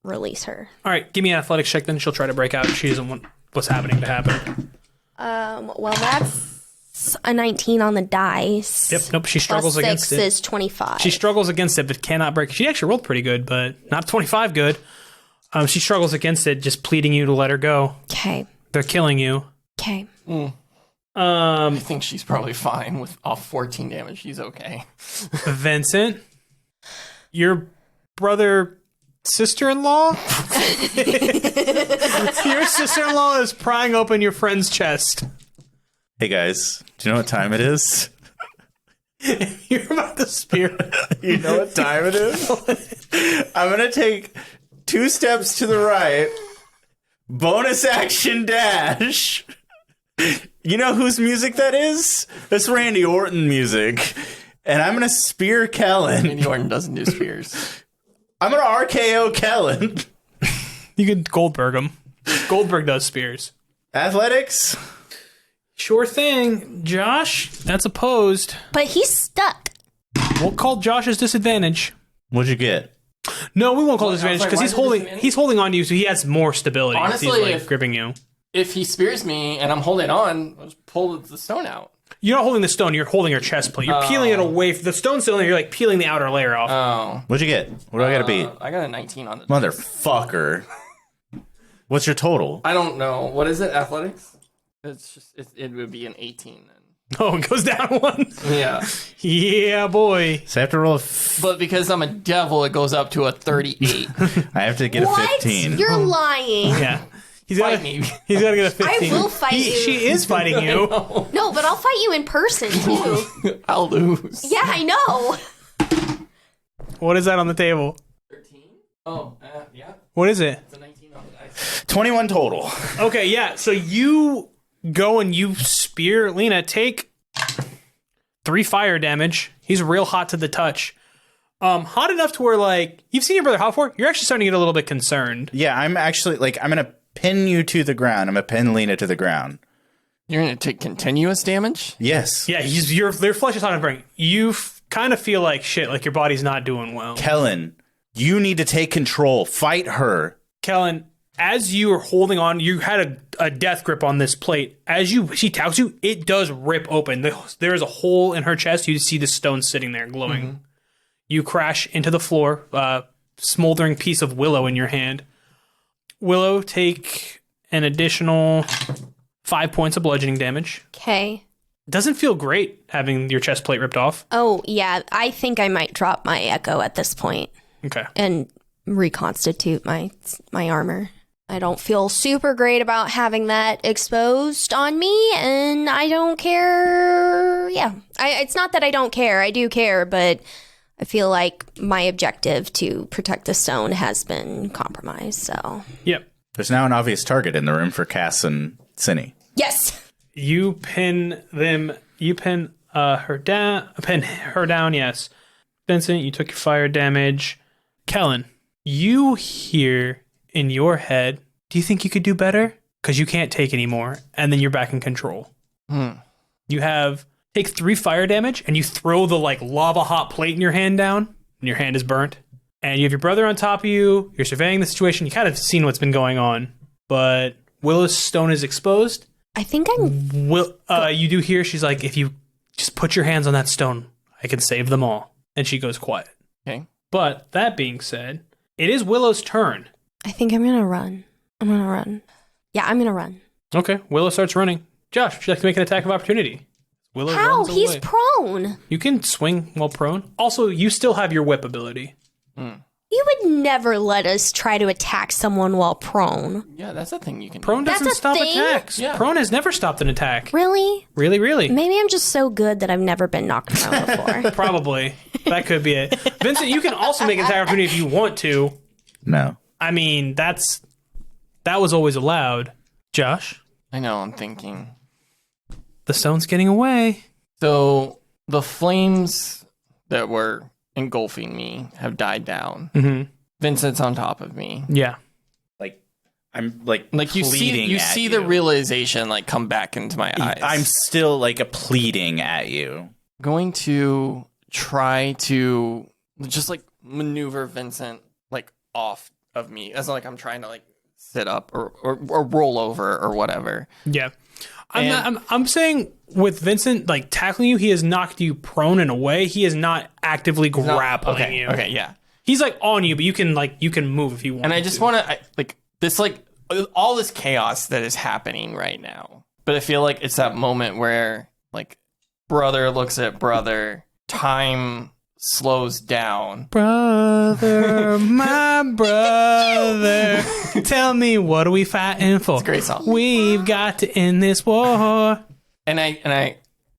S4: release her.
S1: All right, give me an athletics check, then she'll try to break out. She doesn't want what's happening to happen.
S4: Well, that's a 19 on the dice.
S1: Yep, nope, she struggles
S4: Plus
S1: against
S4: 6
S1: it.
S4: is 25.
S1: She struggles against it, but cannot break. She actually rolled pretty good, but not 25 good. She struggles against it, just pleading you to let her go.
S4: Okay.
S1: They're killing you.
S4: Okay.
S2: I think she's probably fine with off 14 damage. She's okay.
S1: Vincent, your brother sister-in-law? Your sister-in-law is prying open your friend's chest.
S3: Hey guys, do you know what time it is?
S1: You're about to spear.
S3: You know what time it is? I'm gonna take 2 steps to the right. Bonus action dash. You know whose music that is? That's Randy Orton music. And I'm gonna spear Kellen.
S2: Randy Orton doesn't do spears.
S3: I'm gonna RKO Kellen.
S1: You can Goldberg him. Goldberg does spears.
S3: Athletics?
S1: Sure thing. Josh, that's opposed.
S4: But he's stuck.
S1: We'll call Josh's disadvantage.
S3: What'd you get?
S1: No, we won't call his
S2: I was
S1: disadvantage
S2: like,
S1: because
S2: why is it
S1: he's holding on to you, so he has more stability.
S2: Honestly,
S1: he's like
S2: if-
S1: gripping you.
S2: If he spears me and I'm holding on, I'll just pull the stone out.
S1: You're not holding the stone, you're holding your chest plate. You're peeling it away. The stone's still in there, you're like peeling the outer layer off.
S2: Oh.
S3: What'd you get? What do I gotta beat?
S2: I got a 19 on the
S3: Motherfucker. What's your total?
S2: I don't know. What is it? Athletics? It's just it would be an 18 then.
S1: Oh, it goes down one.
S2: Yeah.
S1: Yeah, boy.
S3: So I have to roll
S2: But because I'm a devil, it goes up to a 38.
S3: I have to get a
S4: What?
S3: 15.
S4: You're lying.
S1: Yeah. He's
S2: Fight
S1: got
S2: me.
S1: He's got to get a 15.
S4: I will fight you.
S1: She is fighting you.
S4: No, but I'll fight you in person, too.
S2: I'll lose.
S4: Yeah, I know.
S1: What is that on the table?
S2: 13? Oh, yeah.
S1: What is it?
S2: It's a 19 on the dice.
S3: 21 total.
S1: Okay, yeah. So you go and you spear Lena. Take 3 fire damage. He's real hot to the touch. Hot enough to where, like, you've seen your brother hot before. You're actually starting to get a little bit concerned.
S3: Yeah, I'm actually, like, I'm going to pin you to the ground. I'm going to pin Lena to the ground.
S2: You're going to take continuous damage?
S3: Yes.
S1: Yeah, their flesh is hot and burning. You kind of feel like shit, like your body's not doing well.
S3: Kellen, you need to take control. Fight her.
S1: Kellen, as you are holding on, you had a death grip on this plate. As she tackles you, it does rip open. There is a hole in her chest. You see the stone sitting there glowing. Mm-hmm. You crash into the floor, smoldering piece of Willow in your hand. Willow, take an additional 5 points of bludgeoning damage.
S4: Okay.
S1: Doesn't feel great having your chest plate ripped off.
S4: Oh, yeah. I think I might drop my echo at this point
S1: Okay.
S4: and reconstitute my armor. I don't feel super great about having that exposed on me, and I don't care. Yeah. It's not that I don't care. I do care, but I feel like my objective to protect the stone has been compromised, so.
S1: Yep.
S3: There's now an obvious target in the room for Cass and Cinny.
S4: Yes!
S1: You pin them. You pin her down. Pin her down. Yes. Vincent, you took your fire damage. Kellen, you hear in your head, do you think you could do better? Because you can't take anymore, and then you're back in control. You take 3 fire damage, and you throw the like lava hot plate in your hand down, and your hand is burnt. And you have your brother on top of you. You're surveying the situation. You kind of seen what's been going on, but Willow's stone is exposed.
S4: I think I'm...
S1: You do hear she's like, if you just put your hands on that stone, I can save them all. And she goes quiet.
S2: Okay.
S1: But that being said, it is Willow's turn.
S4: I think I'm gonna run. Yeah, I'm gonna run.
S1: Okay, Willow starts running. Josh, would you like to make an attack of opportunity? Willow
S4: How?
S1: runs
S4: He's
S1: away.
S4: prone.
S1: You can swing while prone. Also, you still have your whip ability.
S4: You would never let us try to attack someone while prone.
S2: Yeah, that's a thing you can
S1: Prone
S2: do.
S1: doesn't
S4: That's a
S1: stop
S4: thing?
S1: attacks.
S2: Yeah.
S1: Prone has never stopped an attack.
S4: Really?
S1: Really?
S4: Maybe I'm just so good that I've never been knocked down before.
S1: Probably. That could be it. Vincent, you can also make an attack of opportunity if you want to.
S3: No.
S1: I mean, that was always allowed. Josh,
S2: I know, I'm thinking.
S1: the stone's getting away.
S2: So the flames that were engulfing me have died down.
S1: Mm-hmm.
S2: Vincent's on top of me.
S1: Yeah.
S3: Like, I'm like
S2: You
S3: pleading at
S2: see the realization like come back into my eyes.
S3: I'm still like pleading at you.
S2: going to try to just like maneuver Vincent like off of me as like I'm trying to like sit up or roll over or whatever.
S1: Yeah. I'm saying with Vincent like tackling you, he has knocked you prone in a way. He is not actively grappling you.
S2: Okay, yeah.
S1: He's like on you, but you can move if you want.
S2: And I just want to like this like all this chaos that is happening right now. But I feel like it's that moment where like brother looks at brother, time slows down.
S1: Brother, my brother, tell me what are we fighting for?
S2: It's a great song.
S1: We've got to end this war.
S2: And I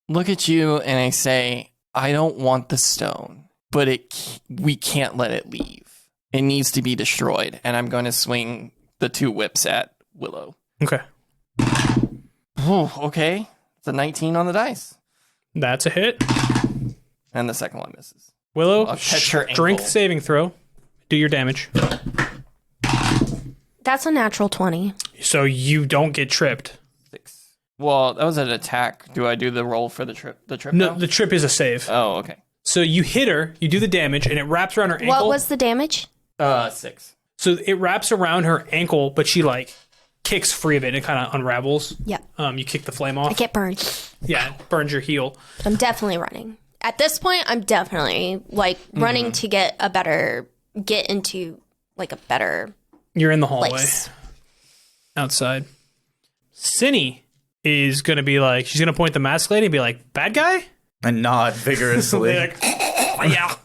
S2: look at you and I say, I don't want the stone, but we can't let it leave. It needs to be destroyed. And I'm going to swing the 2 whips at Willow.
S1: Okay.
S2: Ooh, okay. It's a 19 on the dice.
S1: That's a hit.
S2: And the second one misses.
S1: Willow,
S2: I'll catch her
S1: strength
S2: ankle.
S1: saving throw. Do your damage.
S4: That's a natural 20.
S1: So you don't get tripped.
S2: 6. Well, that was an attack. Do I do the roll for the trip?
S1: No,
S2: now?
S1: the trip is a save.
S2: Oh, okay.
S1: So you hit her, you do the damage, and it wraps around her ankle.
S4: What was the damage?
S2: 6.
S1: So it wraps around her ankle, but she like kicks free of it and it kind of unravels.
S4: Yep.
S1: You kick the flame
S4: I
S1: off.
S4: get burned.
S1: Yeah, it burns your heel.
S4: But I'm definitely running. At this point, I'm definitely like running to get into like a better
S1: You're in the hallway
S4: place.
S1: outside. Cinny is going to be like, she's going to point the mask lady and be like, bad guy?
S3: And nod vigorously.
S1: Like, oh,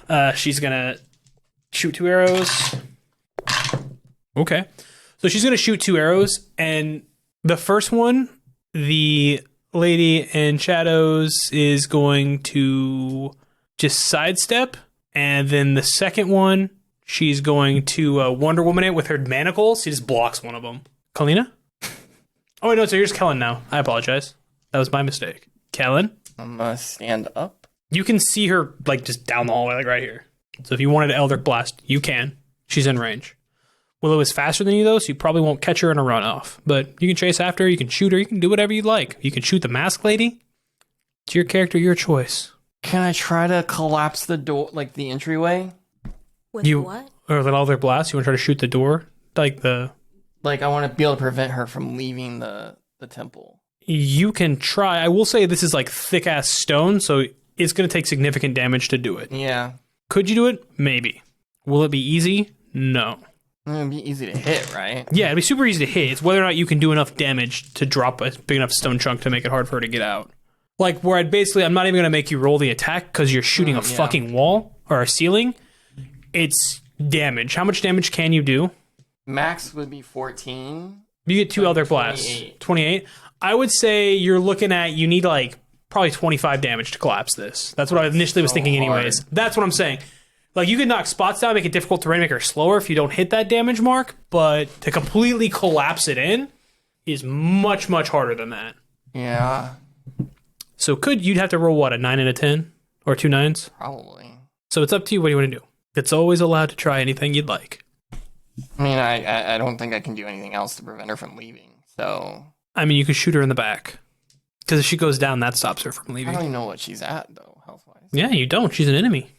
S1: yeah. She's going to shoot 2 arrows. Okay. So she's going to shoot 2 arrows. And the first one, the lady in shadows is going to just sidestep. And then the second one, she's going to Wonder Woman it with her manacles. She just blocks one of them. Kalina? Oh, wait, no, so here's Kellen now. I apologize. That was my mistake. Kellen?
S2: I'm going to stand up.
S1: You can see her, like, just down the hallway, like, right here. So if you wanted to Eldritch Blast, you can. She's in range. Willow is faster than you, though, so you probably won't catch her in a runoff. But you can chase after her, you can shoot her, you can do whatever you'd like. You can shoot the mask lady. It's your character, your choice.
S2: Can I try to collapse the door, like the entryway?
S4: With what?
S1: Or with Eldritch Blast, you want to try to shoot the door? Like,
S2: Like, I want to be able to prevent her from leaving the temple.
S1: you can try. I will say this is, like, thick-ass stone, so it's going to take significant damage to do it.
S2: Yeah.
S1: Could you do it? Maybe. Will it be easy? No.
S2: It'd be easy to hit, right?
S1: Yeah, it'd be super easy to hit. It's whether or not you can do enough damage to drop a big enough stone chunk to make it hard for her to get out. Like, where I'm not even going to make you roll the attack because you're shooting a fucking wall or a ceiling. It's damage. How much damage can you do?
S2: Max would be 14.
S1: You get 2 Elder Blasts. 28. I would say you're looking at, you need like probably 25 damage to collapse this. That's what I initially was thinking anyways. That's what I'm saying. Like, you could knock spots down, make it difficult terrain, make her slower if you don't hit that damage mark, but to completely collapse it in is much, much harder than that.
S2: Yeah.
S1: So you'd have to roll what, a 9 and a 10? Or 2 9s?
S2: Probably.
S1: So it's up to you. What do you want to do? It's always allowed to try anything you'd like.
S2: I mean, I don't think I can do anything else to prevent her from leaving, so...
S1: I mean, you could shoot her in the back. Because if she goes down, that stops her from
S2: I
S1: leaving.
S2: don't even know what she's at, though, health-wise.
S1: Yeah, you don't. She's an enemy.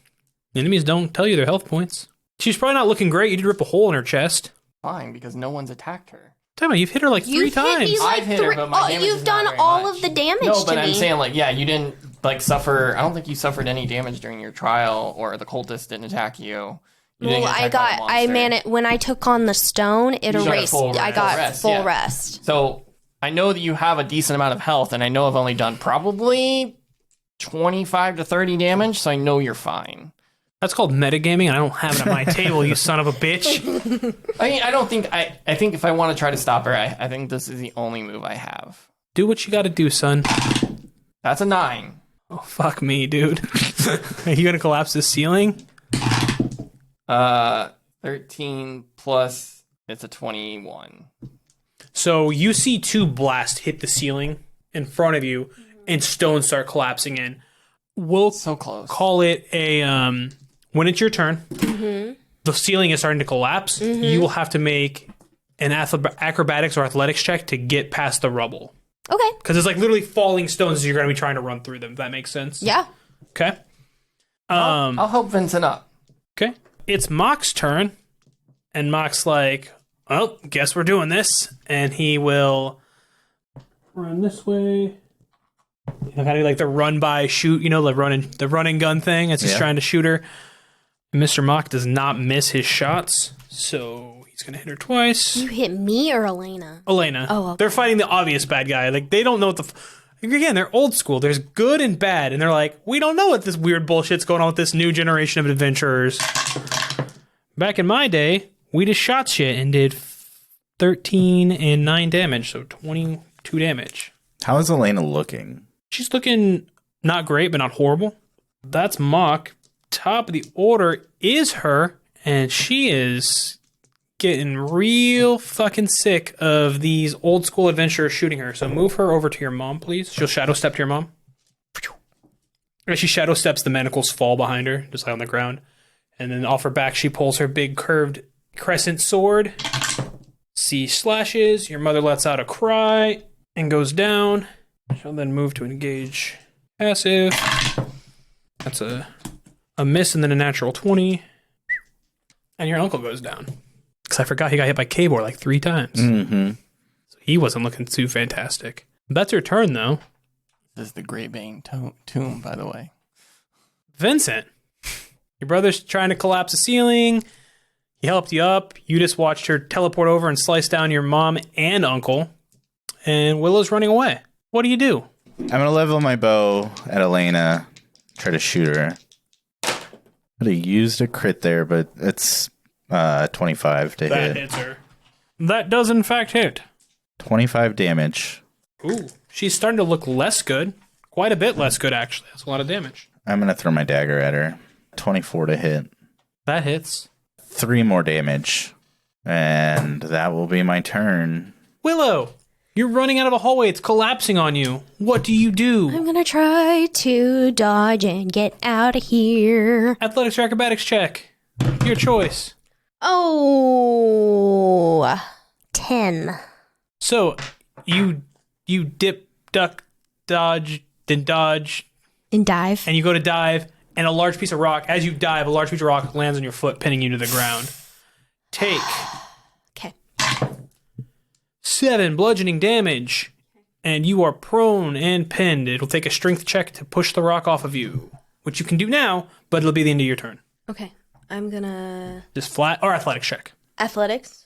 S1: Enemies don't tell you their health points. She's probably not looking great. You did rip a hole in her chest.
S2: Fine, because no one's attacked her.
S1: Damn it, you've hit her like 3
S4: You've hit
S1: times.
S4: me like
S2: I've hit her, but my damage
S4: you've
S2: is
S4: done
S2: not very
S4: all
S2: much.
S4: of the damage
S2: No, but
S4: to
S2: I'm
S4: me.
S2: saying, like, yeah, you didn't, like, suffer... I don't think you suffered any damage during your trial, or the cultist didn't attack you. You didn't
S4: Well,
S2: get attacked by the monster.
S4: when I took on the stone, it
S2: got
S4: erased.
S2: full
S4: I got
S2: rest,
S4: full
S2: yeah.
S4: rest.
S2: So, I know that you have a decent amount of health, and I know I've only done probably 25 to 30 damage, so I know you're fine.
S1: That's called metagaming, and I don't have it at my table, you son of a bitch.
S2: I mean, I don't think... I think if I want to try to stop her, I think this is the only move I have.
S1: Do what you gotta do, son.
S2: That's a 9.
S1: Oh, fuck me, dude. Are you gonna collapse this ceiling?
S2: 13 plus... It's a 21.
S1: So you see 2 blasts hit the ceiling in front of you, and stones start collapsing in. We'll
S2: So close.
S1: call it a when it's your turn. The ceiling is starting to collapse. You will have to make an acrobatics or athletics check to get past the rubble.
S4: Okay.
S1: Because it's like literally falling stones as you're going to be trying to run through them, if that makes sense.
S4: Yeah.
S1: Okay.
S2: I'll help Vincent up.
S1: Okay. It's Mock's turn. And Mock's like, well, guess we're doing this. And he will run this way. Kind of like the run by shoot, the running gun thing as he's trying to shoot her. Mr. Mock does not miss his shots. So he's going to hit her twice.
S4: You hit me or Elena?
S1: Elena.
S4: Oh, okay.
S1: They're fighting the obvious bad guy. Like, they don't know what again, they're old school. There's good and bad. And they're like, we don't know what this weird bullshit's going on with this new generation of adventurers. Back in my day, we just shot shit and did 13 and 9 damage. So 22 damage.
S3: How is Elena looking?
S1: She's looking not great, but not horrible. That's Mock. Top of the order is her. And she is getting real fucking sick of these old school adventurers shooting her. So move her over to your mom, please. She'll shadow step to your mom. As she shadow steps, the manacles fall behind her, just like on the ground. And then off her back, she pulls her big curved crescent sword. C slashes. Your mother lets out a cry and goes down. She'll then move to engage passive. That's a miss and then a natural 20. And your uncle goes down. Because I forgot he got hit by K-Bor like 3 times.
S3: Mm-hmm.
S1: So he wasn't looking too fantastic. That's your turn, though.
S2: This is the Greybane tomb, by the way.
S1: Vincent, your brother's trying to collapse the ceiling. He helped you up. You just watched her teleport over and slice down your mom and uncle. And Willow's running away. What do you do?
S3: I'm going to level my bow at Elena. Try to shoot her. I could have used a crit there, but it's 25 to
S1: That
S3: hit.
S1: hits her. That does, in fact, hit.
S3: 25 damage.
S1: Ooh, she's starting to look less good. Quite a bit less good, actually. That's a lot of damage.
S3: I'm going to throw my dagger at her. 24 to hit.
S1: That hits.
S3: 3 more damage. And that will be my turn.
S1: Willow, you're running out of a hallway. It's collapsing on you. What do you do?
S4: I'm gonna try to dodge and get out of here.
S1: Athletics or acrobatics check. Your choice.
S4: Oh, 10.
S1: So, you dip, duck, dodge, then dodge,
S4: And dive.
S1: and you go to dive, and a large piece of rock, as you dive, a large piece of rock lands on your foot, pinning you to the ground. Take
S4: Okay.
S1: 7 bludgeoning damage, and you are prone and pinned. It'll take a strength check to push the rock off of you, which you can do now, but it'll be the end of your turn.
S4: Okay. I'm gonna
S1: Just flat or athletics check.
S4: athletics.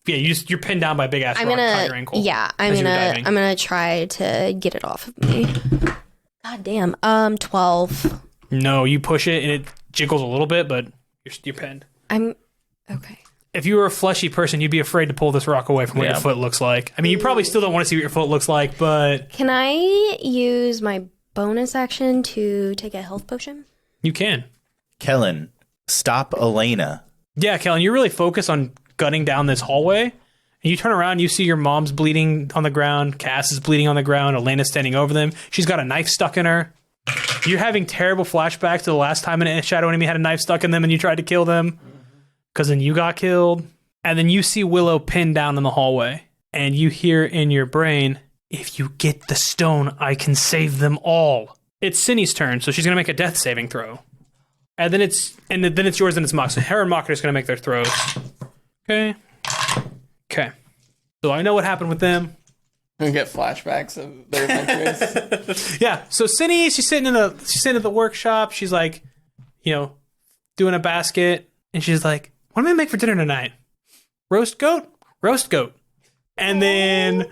S1: You're pinned down by a big ass
S4: I'm
S1: rock
S4: gonna
S1: caught your ankle.
S4: I'm
S1: as you were
S4: gonna
S1: diving.
S4: I'm gonna try to get it off of me. God damn. 12.
S1: No, you push it and it jiggles a little bit, but you're pinned.
S4: I'm okay.
S1: If you were a fleshy person, you'd be afraid to pull this rock away from what your foot looks like. I mean, you probably still don't want to see what your foot looks like, but
S4: Can I use my bonus action to take a health potion?
S1: you can.
S3: Kellen, stop Elena.
S1: Yeah, Kellen, you're really focused on gunning down this hallway. And you turn around, you see your mom's bleeding on the ground. Cass is bleeding on the ground. Elena's standing over them. She's got a knife stuck in her. You're having terrible flashbacks to the last time a shadow enemy had a knife stuck in them and you tried to kill them. Because then you got killed. And then you see Willow pinned down in the hallway. And you hear in your brain, if you get the stone, I can save them all. It's Cindy's turn, so she's going to make a death saving throw. And then it's yours and it's Mock. So her and Mock are just going to make their throws. Okay. So I know what happened with them.
S2: We get flashbacks of their adventures.
S1: Yeah. So Cindy, she's sitting at the workshop. She's like, doing a basket. And she's like, what am I going to make for dinner tonight? Roast goat? Roast goat. And then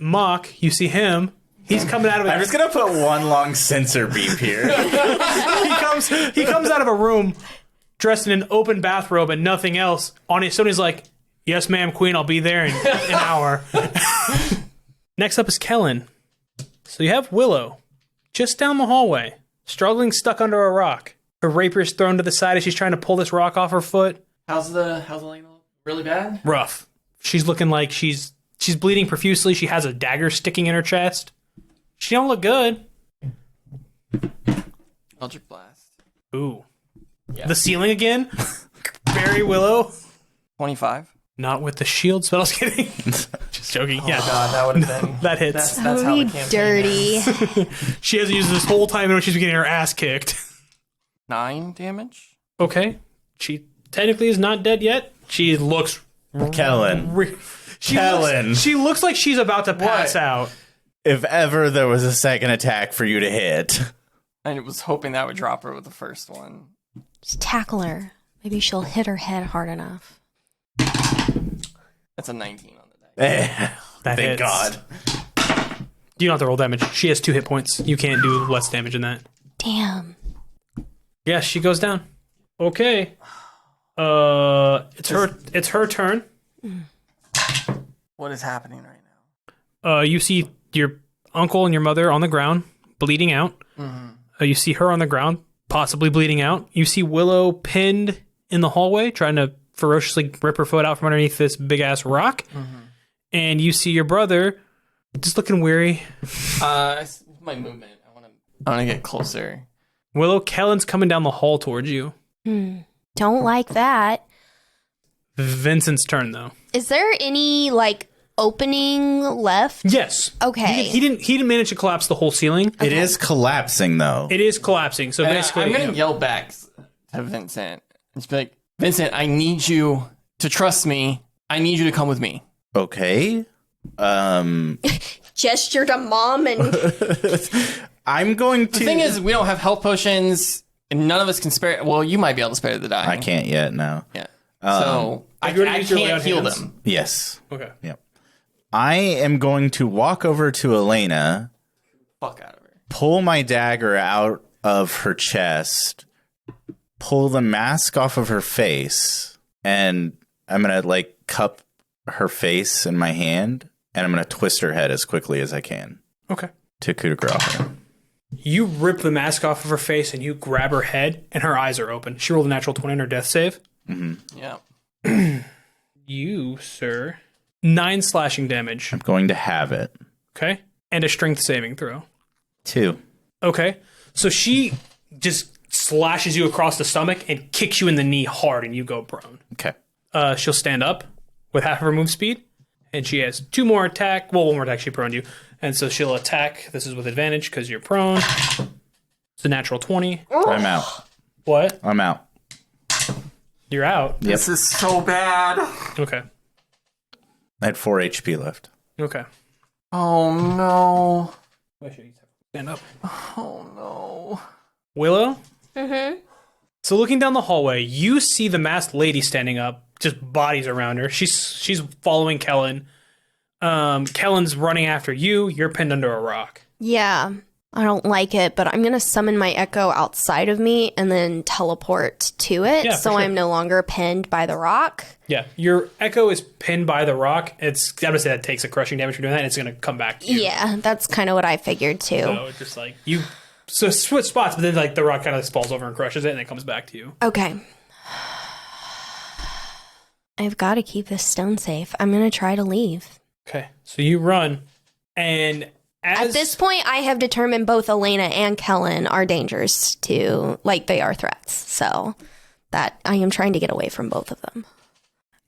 S1: Mock, you see him. He's coming out of
S3: I'm just going to put one long censor beep here.
S1: he comes out of a room dressed in an open bathrobe and nothing else. On his Sony's like, yes, ma'am, queen, I'll be there in an hour. Next up is Kellen. So you have Willow just down the hallway, struggling, stuck under a rock. Her rapier's thrown to the side as she's trying to pull this rock off her foot.
S2: How's Elena? Really bad?
S1: Rough. She's looking like she's bleeding profusely. She has a dagger sticking in her chest. She don't look good.
S2: Eldritch Blast.
S1: Ooh. Yeah. The ceiling again? Barry Willow.
S2: 25.
S1: Not with the shield spell. I was kidding. Just joking. Yeah,
S2: God, that would have been.
S1: that hits.
S2: That's how the campaign
S4: dirty.
S2: ends.
S1: She hasn't used this whole time and she's been getting her ass kicked.
S2: 9 damage.
S1: Okay. She technically is not dead yet. She looks...
S3: Kellen. Kellen.
S1: She looks like she's about to pass out.
S3: If ever there was a second attack for you to hit.
S2: I was hoping that would drop her with the first one.
S4: Just tackle her. Maybe she'll hit her head hard enough.
S2: That's a 19 on the die.
S1: That
S3: Thank
S1: hits.
S3: God.
S1: You don't have to roll damage. She has 2 hit points. You can't do less damage than that.
S4: Damn.
S1: Yeah, she goes down. Okay. It's her turn.
S2: What is happening right now?
S1: You see your uncle and your mother on the ground, bleeding out. You see her on the ground, possibly bleeding out. You see Willow pinned in the hallway, trying to ferociously rip her foot out from underneath this big-ass rock. And you see your brother just looking weary.
S2: My movement. I want to get closer.
S1: Willow, Kellen's coming down the hall towards you.
S4: Don't like that.
S1: Vincent's turn, though.
S4: Is there any, like, opening left?
S1: Yes.
S4: Okay.
S1: He didn't manage to collapse the whole ceiling.
S3: It is collapsing, though.
S1: It is collapsing. So basically,
S2: I'm going to yell back to Vincent. Just be like, Vincent, I need you to trust me. I need you to come with me.
S3: Okay.
S4: Gesture to mom and...
S3: I'm going to...
S2: The thing is, we don't have health potions, and none of us can spare... Well, you might be able to spare the dying.
S3: I can't yet, no.
S2: Yeah. So, I
S1: you already used your lay
S2: can't
S1: on
S2: heal
S1: hands?
S2: them.
S3: Yes.
S1: Okay.
S3: Yep. I am going to walk over to Elena,
S2: Fuck out of her.
S3: pull my dagger out of her chest, pull the mask off of her face, and I'm going to, like, cup her face in my hand, and I'm going to twist her head as quickly as I can
S1: Okay.
S3: to coup de grace her.
S1: You rip the mask off of her face and you grab her head, and her eyes are open. She rolled a natural 20 on her death save.
S2: Yeah.
S1: You, sir, 9 slashing damage.
S3: I'm going to have it.
S1: Okay. And a strength saving throw.
S3: 2.
S1: Okay. So she just slashes you across the stomach and kicks you in the knee hard, and you go prone.
S3: Okay.
S1: She'll stand up with half of her move speed, and she has 2 more attack. Well, 1 more attack. She proned you. And so she'll attack. This is with advantage because you're prone. It's a natural 20.
S3: I'm out.
S1: What?
S3: I'm out.
S1: You're out.
S3: Yep.
S2: This is so bad.
S1: Okay.
S3: I had 4 HP left.
S1: Okay.
S2: Oh, no.
S1: Stand up.
S2: Oh, no.
S1: Willow? Mm-hmm. So looking down the hallway, you see the masked lady standing up, just bodies around her. She's following Kellen. Kellen's running after you. You're pinned under a rock.
S4: Yeah, I don't like it, but I'm going to summon my echo outside of me and then teleport to it,
S1: Yeah,
S4: so
S1: for sure.
S4: I'm no longer pinned by the rock.
S1: Yeah, your echo is pinned by the rock. I'm gonna say that takes a crushing damage for doing that, and it's gonna come back to you.
S4: Yeah, that's kind of what I figured too.
S1: So it's just like you switch spots, but then like the rock kind of falls over and crushes it, and it comes back to you.
S4: Okay. I've got to keep this stone safe. I'm going to try to leave.
S1: Okay, so you run, and
S4: At this point, I have determined both Elena and Kellen are dangers to, like, they are threats. So that I am trying to get away from both of them.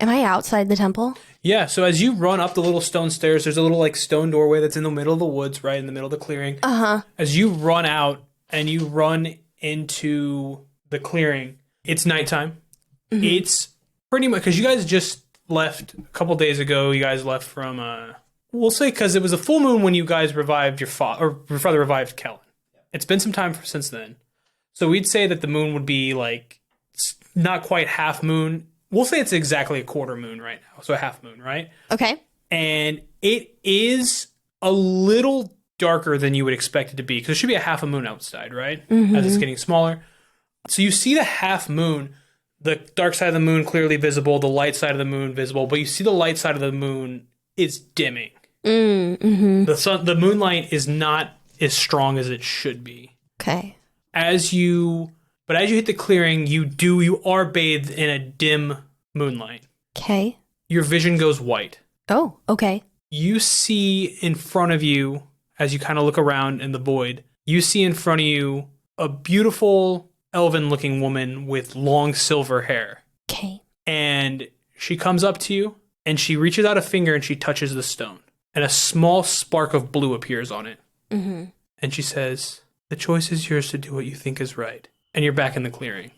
S4: Am I outside the temple?
S1: Yeah, so as you run up the little stone stairs, there's a little like stone doorway that's in the middle of the woods, right in the middle of the clearing.
S4: Uh-huh.
S1: As you run out and you run into the clearing, it's nighttime. Mm-hmm. It's pretty much, because you guys just left a couple days ago, you guys left from, we'll say because it was a full moon when you guys revived your father revived Kellen. It's been some time since then. So we'd say that the moon would be like, not quite half moon. We'll say it's exactly a quarter moon right now. So a half moon, right?
S4: Okay.
S1: And it is a little darker than you would expect it to be, because there should be a half a moon outside, right? Mm-hmm. As it's getting smaller. So you see the half moon, the dark side of the moon clearly visible, the light side of the moon visible, but you see the light side of the moon is dimming.
S4: Mm-hmm.
S1: The moonlight is not as strong as it should be.
S4: Okay.
S1: As you hit the clearing, you are bathed in a dim moonlight.
S4: Okay.
S1: Your vision goes white.
S4: Oh, okay.
S1: You see in front of you, as you kind of look around in the void, you see in front of you a beautiful elven-looking woman with long silver hair.
S4: Okay.
S1: And She comes up to you and she reaches out a finger and she touches the stone. And a small spark of blue appears on it.
S4: Mm-hmm.
S1: And she says, "The choice is yours to do what you think is right." And you're back in the clearing.